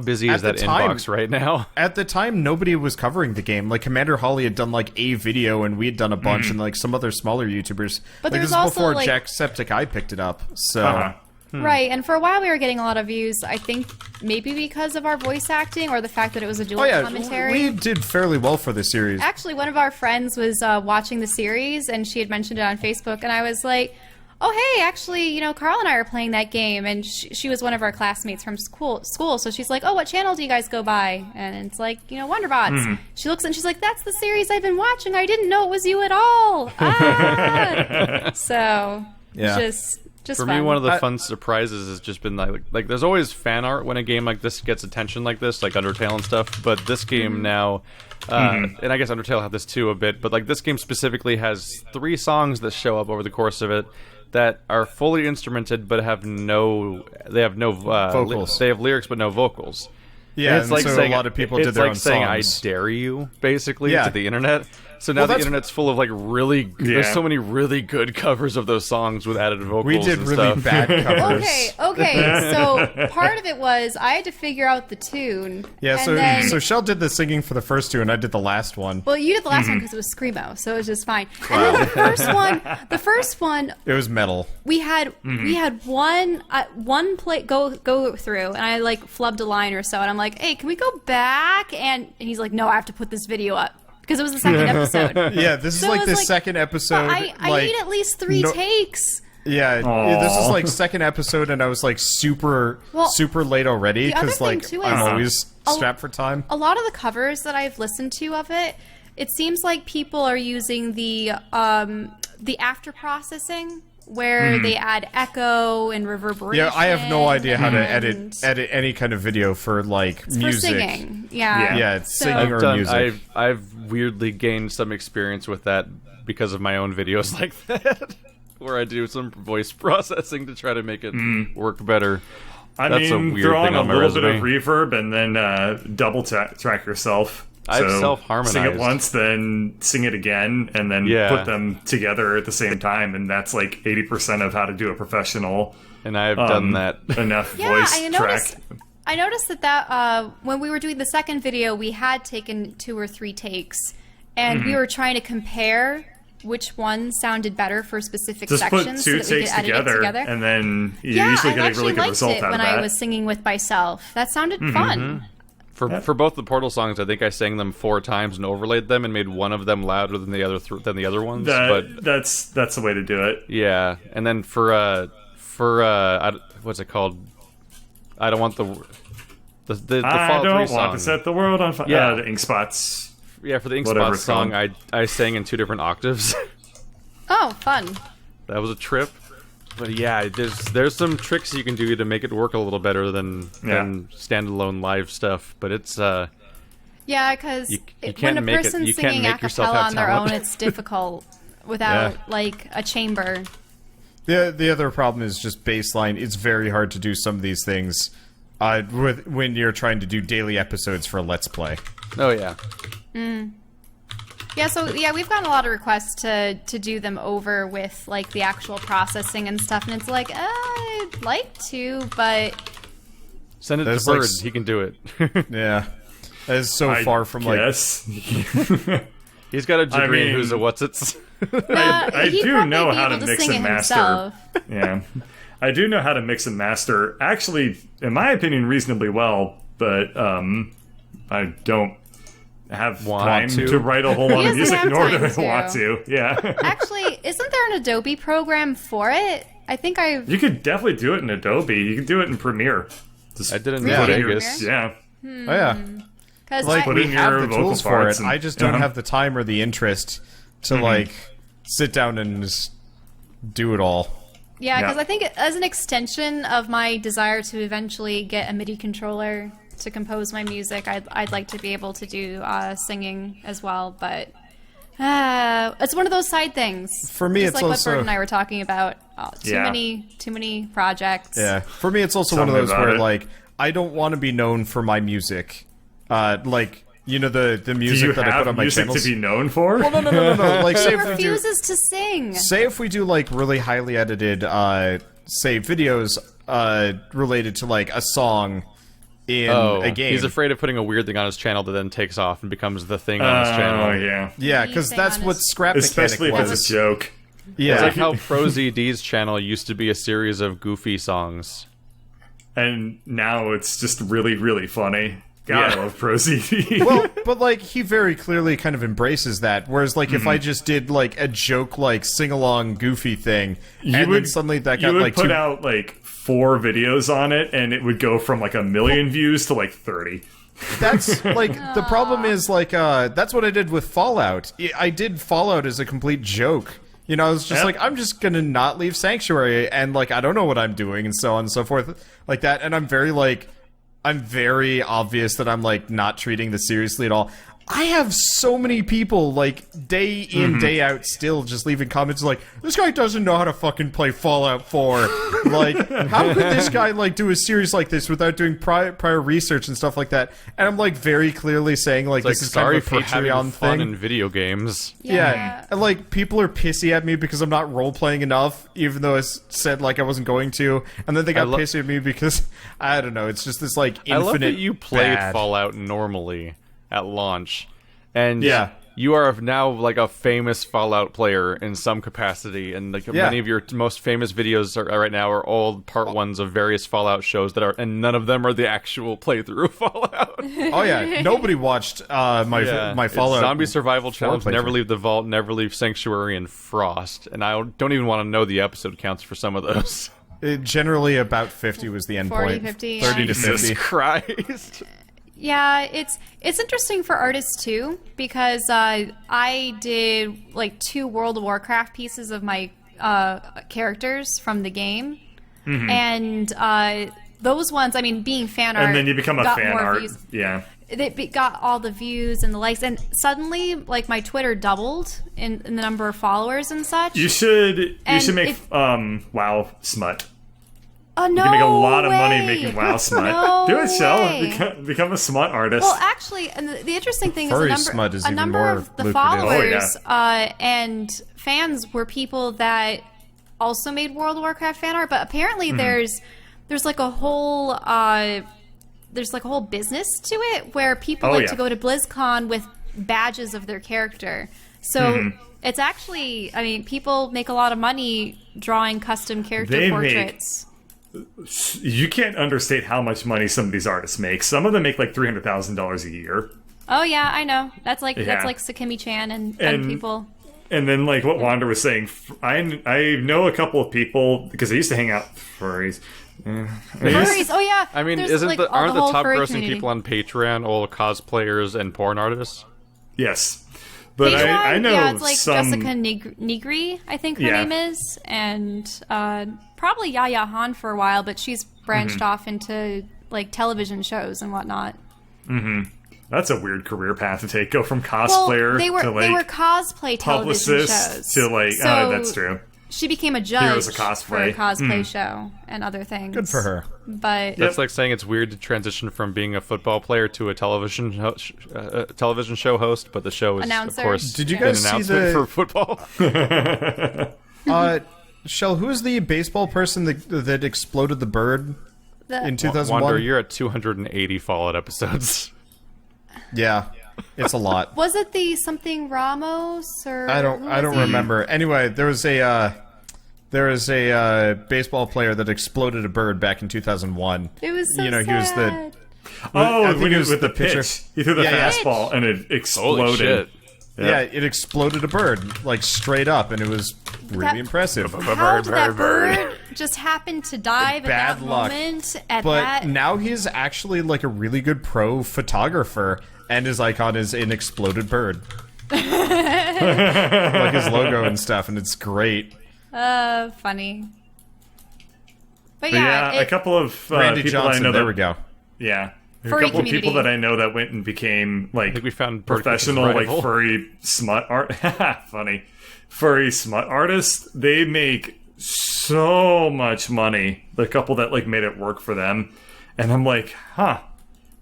busy is At that the time- inbox right now? At the time, nobody was covering the game. Like Commander Holly had done like a video, and we had done a bunch, and like some other smaller YouTubers. But like, there's this is also, before like- Jacksepticeye picked it up. So Right, and for a while we were getting a lot of views, I think maybe because of our voice acting or the fact that it was a dual oh yeah, commentary. we did fairly well for the series. Actually, one of our friends was watching the series, and she had mentioned it on Facebook, and I was like, oh, hey, actually, you know, Carl and I are playing that game, and she was one of our classmates from school, so she's like, oh, what channel do you guys go by? And it's like, you know, Wanderbots. She looks and she's like, that's the series I've been watching. I didn't know it was you at all. So, Yeah. just For fun. me, one of the fun surprises has just been like there's always fan art when a game like this gets attention like this, like Undertale and stuff. But this game now, and I guess Undertale had this too a bit, but like this game specifically has 3 songs that show up over the course of it that are fully instrumented but have no Vocals. they have lyrics but no vocals. Yeah, And it's like so saying a lot of people did it's their like own saying songs. I dare you, basically, Yeah. to the internet. So now Well, the that's- internet's full of like really. There's so many really good covers of those songs with added vocals. We did and really stuff. bad covers. Okay, so part of it was I had to figure out the tune. Yeah, and so then, so Shell did the singing for the first 2, and I did the last one. well, you did the last one because it was screamo, so it was just fine. And then the first one, It was metal. we had one play go through, and I like flubbed a line or so, and I'm like, hey, can we go back? And he's like, no, I have to put this video up because it was the second episode. Yeah, this is So it like was the like, second episode. I like, need at least 3 no- takes. Yeah, this is like second episode, and I was like super late already the other because thing, like too, I'm is- always strapped for time. A lot of the covers that I've listened to of it, it seems like people are using the after processing where they add echo and reverberation. Yeah, I have no idea how to and edit any kind of video for like for music. singing. Yeah. Yeah, it's So- singing or music. I've weirdly gained some experience with that because of my own videos like that, where I do some voice processing to try to make it work better. I That's a mean, weird throw on thing a on my little bit of resume. reverb and then double track yourself. I've So self-harmonized. Sing it once, then sing it again, and then Yeah. put them together at the same time, and that's like 80% of how to do a professional And I've done that. enough Yeah, voice I track. noticed. I noticed that when we were doing the second video, we had taken 2 or 3 takes, and we were trying to compare which one sounded better for specific Just put sections, 2 so that we takes could edit it together, together. and then you Yeah, usually I get a actually really good liked result it out when of that. I was singing with myself. That sounded fun. For both the Portal songs, I think I sang them 4 times and overlaid them and made one of them louder than the other ones. But That's the way to do it. yeah, and then for what's it called? I don't want the I Fallout 3 don't song. want to set the world on fire. Yeah. The ink spots. Yeah, for the Ink Whatever Spots it's song, called. I sang in 2 different octaves. Oh, fun. That was a trip. But yeah, there's some tricks you can do to make it work a little better than standalone live stuff. But it's Yeah, because You when can't a make it- person's you can't singing a make yourself cappella have on their talent. own, it's difficult without like a chamber. The other problem is just baseline. It's very hard to do some of these things when you're trying to do daily episodes for a Let's Play. oh yeah. Yeah, so yeah, we've gotten a lot of requests to do them over with like the actual processing and stuff, and it's like I'd like to, but Send it There's to like Bird. s- He can do it. Yeah, that is so far from like. Yes. He's got a degree in mean- Who's a What's It's. I he'd do probably know be how able to mix sing and it master. himself. Yeah. I do know how to mix and master, actually, in my opinion, reasonably well. but I don't have Want time to. to write a whole lot of He music, doesn't nor have do I time want to. to. Yeah. Actually, isn't there an Adobe program for it? I think I've... You could definitely do it in Adobe. You could do it in Premiere. Just I did it in put in your- Vegas. Yeah. Oh yeah, Because like Put we in have your the vocal tools for parts it. and- I just don't uh-huh. have the time or the interest to like sit down and just do it all. Yeah, because Yeah. I think as an extension of my desire to eventually get a MIDI controller to compose my music, I'd like to be able to do singing as well, but it's one of those side things. For me, Just it's like also- what Bird and I were talking about. Yeah. Too many projects. Yeah, for me, it's also Tell one of me those about where it. like I don't want to be known for my music, like the Do music you that I put on have my music channels. to be known for? No. Like say He if we do, refuses to sing. say if we do like really highly edited, say videos related to like a song in a game. He's afraid of putting a weird thing on his channel that then takes off and becomes the thing on his channel. Oh, yeah. Yeah, because Anything that's on what his- Scrap Especially if Mechanic it's a was. joke. Yeah, It's like how ProZD's channel used to be a series of goofy songs. And now it's just really, really funny. God, Yeah. I love Pro CD. well, but like he very clearly kind of embraces that. Whereas like if I just did like a joke like sing along goofy thing, and then suddenly that got you would like put two. out like 4 videos on it, and it would go from like 1 million views to like 30. That's like the problem is like that's what I did with Fallout. I did Fallout as a complete joke. You know, I was just Yep. like, I'm just gonna not leave Sanctuary, and like I don't know what I'm doing, and so on and so forth, like that. And I'm very obvious that I'm like not treating this seriously at all. I have so many people like day in day out still just leaving comments like, this guy doesn't know how to fucking play Fallout 4. Like, how could this guy like do a series like this without doing prior research and stuff like that? And I'm like very clearly saying like, Like, this is sorry kind of a for having Patreon fun thing. in video games. Yeah. And, like, people are pissy at me because I'm not role-playing enough, even though I said, like, I wasn't going to. And then they got pissy at me because, I don't know, it's just this, like, infinite I love that you played bad. Fallout normally at launch, and Yeah. you are now like a famous Fallout player in some capacity, and like Yeah. many of your most famous videos right now are all part ones of various Fallout shows that are, and none of them are the actual playthrough of Fallout. Oh, yeah. Nobody watched my It's Fallout. Zombie Survival Challenge, playthrough. Never Leave the Vault, Never Leave Sanctuary, and Frost, and I don't even want to know the episode counts for some of those. Generally, about 50 was the end 40, point. 50, 30 to Jesus 50. Christ. Yeah, it's interesting for artists too, because I did like 2 World of Warcraft pieces of my characters from the game, and those ones, I mean, being fan art, And then you become a got fan more art. views. Yeah. Got all the views and the likes, and suddenly, like, my Twitter doubled in the number of followers and such. You should And make if- WoW Smut. Oh, no You can make a lot of money way. making WoW Smut. No Do it, Shell. way. Become a Smut artist. Well, actually, and the interesting thing Furry is smut is a even number more of the lucrative. followers Oh, and fans were people that also made World of Warcraft fan art, but apparently there's like a whole business to it where people Oh, like yeah. to go to BlizzCon with badges of their character. So it's actually, I mean, people make a lot of money drawing custom character They make- portraits. You can't understate how much money some of these artists make. Some of them make like $300,000 a year. Oh yeah, I know. That's like Yeah. Sakimi-chan and And- people. And then, like what Wander was saying, I know a couple of people because I used to hang out with furries. Furries, oh yeah. I mean, There's, like, all aren't the whole top furry grossing community. people on Patreon all cosplayers and porn artists? Yes, but Patreon, I know yeah, it's like some. Jessica Nigri, I think her Yeah. name is, and probably Yaya Han for a while, but she's branched Mm-hmm. off into like television shows and whatnot. That's a weird career path to take. Go from Well, cosplayer they were to like cosplay television publicist shows to like. So That's true. She became a judge Heroes of for a Cosplay. cosplay show and other things. Good for her. But That's like saying it's weird to transition from being a football player to a television show host, but the show is, Announcer. of course, Did you an guys see announcement the- for football. Shell, who is the baseball person that exploded the bird the, in 2001? Wander, you're at 280 Fallout episodes. Yeah, it's a lot. was it the something Ramos or I who don't was he? remember. Anyway, there was a baseball player that exploded a bird back in 2001. It was so You know, sad. he was the Oh, I think when it it was was with the the pitch. pitcher. He threw the Yeah, yeah. fastball and it Holy exploded. shit. Yeah, it exploded a bird, like, straight up, and it was really That- impressive. How did that bird just happen to dive Bad at that luck. moment? At But that, now he's actually, like, a really good pro photographer, and his icon is an exploded bird. Like his logo and stuff, and it's great. funny. But But yeah, a couple of Randy people Johnson, I know there that, we go. Yeah. A Furry couple of people community. that I know that went and became like I think we found professional BirdCatcher's like rival. furry smut art funny. Furry smut artists, they make so much money. The couple that like made it work for them. And I'm like, huh.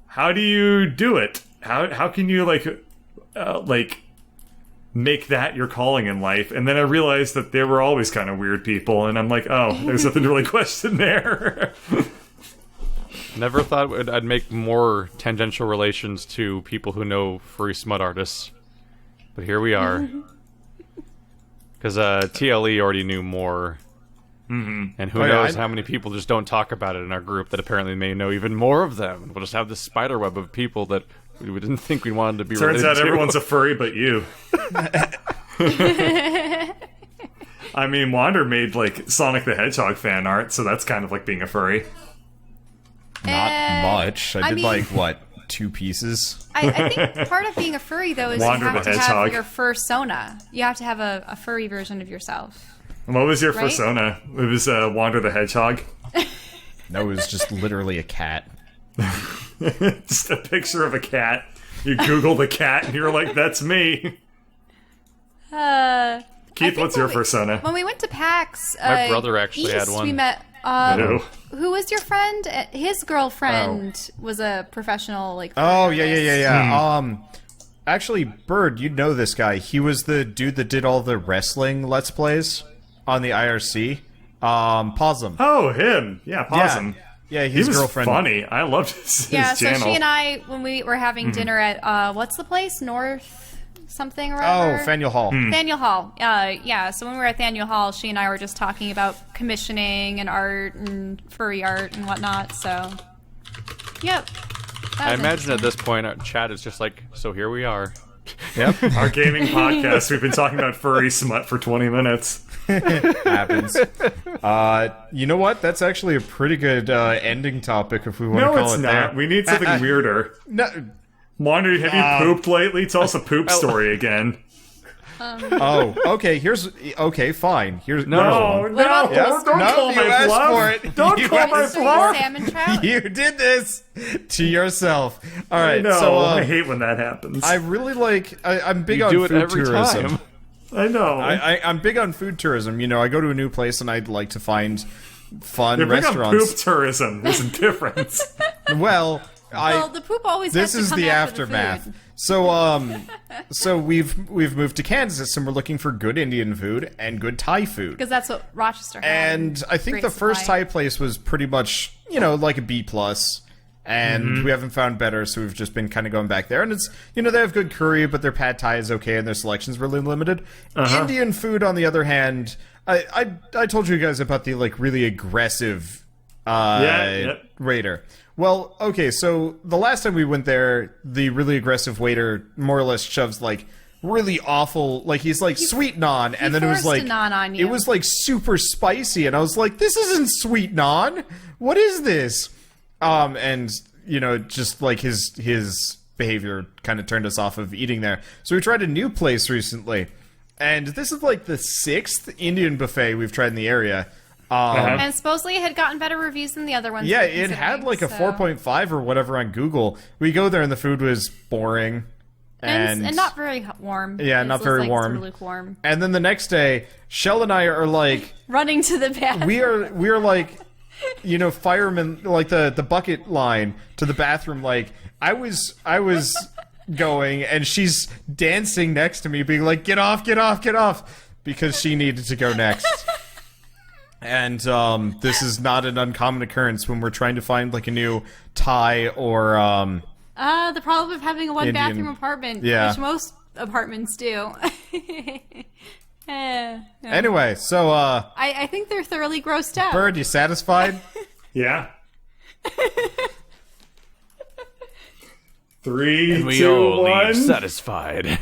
How do you do it? How can you like make that your calling in life? And then I realized that they were always kind of weird people, and I'm like, oh, there's nothing to really question there. Never thought I'd make more tangential relations to people who know furry smut artists. But here we are. Because TLE already knew more. Mm-hmm. And who Oh, yeah, knows how many people just don't talk about it in our group that apparently may know even more of them. We'll just have this spider web of people that we didn't think we wanted to be Turns related out to. everyone's a furry but you. I mean, Wander made like Sonic the Hedgehog fan art, so that's kind of like being a furry. Not much. I did, mean- like, what, 2 pieces? I think part of being a furry, though, is Wander you have the to Hedgehog. have your fursona. You have to have a furry version of yourself. What was your Right? persona? It was Wander the Hedgehog. No, it was just literally a cat. Just a picture of a cat. You Google the cat, and you're like, "That's me." Keith, what's your persona? When we went to PAX, My brother actually had East, one. We met. Who? Who was your friend? His girlfriend was a professional, like. Oh, furry yeah. artist. Actually, Bird, you know this guy. He was the dude that did all the wrestling Let's Plays on the IRC. Possum. Oh, him. Yeah, Possum. Yeah, He his was girlfriend. funny. I loved his Yeah, so channel. she and I, when we were having dinner at what's the place? North something or other. Oh, Faneuil Hall. Thaniel Hall. Yeah, so when we were at Thaniel Hall, she and I were just talking about commissioning and art and furry art and whatnot, so. Yep. That I was imagine at interesting. this point, our chat is just like, so here we are. Yep, Our gaming podcast. We've been talking about furry smut for 20 minutes. happens. You know what? That's actually a pretty good ending topic if we want No, to call it's it not. there. We need something weirder. No. Wander, have you pooped lately? Tell us a poop story again. Oh, okay. Okay, fine. Here's No, here's no, about this? don't No, call you my asked bluff. for it. Don't You call my asked So bluff. salmon trout. You did this to yourself. All right. No, So I hate when that happens. I really like. I'm big You on do it food every tourism. time. I know. I'm big on food tourism. You know, I go to a new place and I'd like to find fun You're big on restaurants. poop tourism. There's a difference. Well, Well, the poop always this has is to come the after aftermath. The food. So we've moved to Kansas and we're looking for good Indian food and good Thai food. Because that's what Rochester had. And I think Great the first supply. Thai place was pretty much, like a B plus. And we haven't found better, so we've just been kind of going back there. And it's, they have good curry, but their pad thai is okay, and their selection's really limited. Indian food, on the other hand, I told you guys about the really aggressive waiter. Well, okay, so the last time we went there, the really aggressive waiter more or less shoves really awful, he's sweet naan, and then it was forced a naan on you. it was super spicy, and I was like, this isn't sweet naan. What is this? And just his behavior kind of turned us off of eating there. So we tried a new place recently, and this is the 6th Indian buffet we've tried in the area. And supposedly it had gotten better reviews than the other ones. Yeah, we're it had a considering, 4.5 or whatever on Google. We go there and the food was boring. and not very warm. Yeah, It not was, very sort of warm. lukewarm. And then the next day, Shell and I are Running to the bathroom. we are firemen, the bucket line to the bathroom. I was going, and she's dancing next to me, being like, "Get off, get off, get off," because she needed to go next. And this is not an uncommon occurrence when we're trying to find a new Thai or The problem of having a one-bathroom Indian- apartment, Yeah. which most apartments do. Anyway, so I think they're thoroughly grossed out. Bird, you satisfied? Yeah. 3, And we 2, all 1. leave satisfied.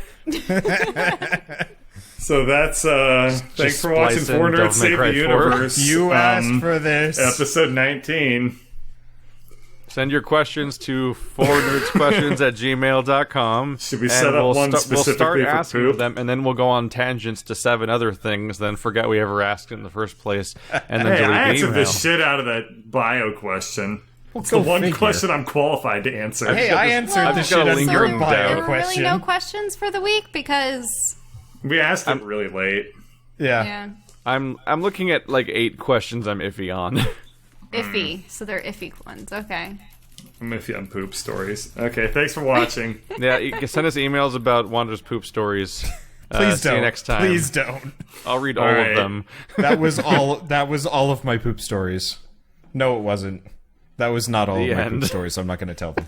So that's thanks for watching splice in Four Nerds Devil May Save Cry the 4. Universe. You asked for this. Episode 19. Send your questions to FourNerdsQuestions@gmail.com. Should we set up one we'll specifically start for asking poop? them, and then we'll go on tangents to 7 other things, then forget we ever asked in the first place, and then Hey, delete I the answered email. the shit out of that bio question. It's go the one figure. question I'm qualified to answer. Hey, I answered I've the just shit got a out of your lingering doubt. There bio were really question. no questions for the week because We asked it really late. Yeah. I'm looking at like 8 questions I'm iffy on. iffy. So they're iffy ones. Okay. I'm iffy on poop stories. Okay, thanks for watching. Yeah, you can send us emails about Wander's poop stories. Please see don't. you next time. Please don't. I'll read All all right. of them. That was all of my poop stories. No, it wasn't. That was not all The of my end. poop stories, so I'm not going to tell them.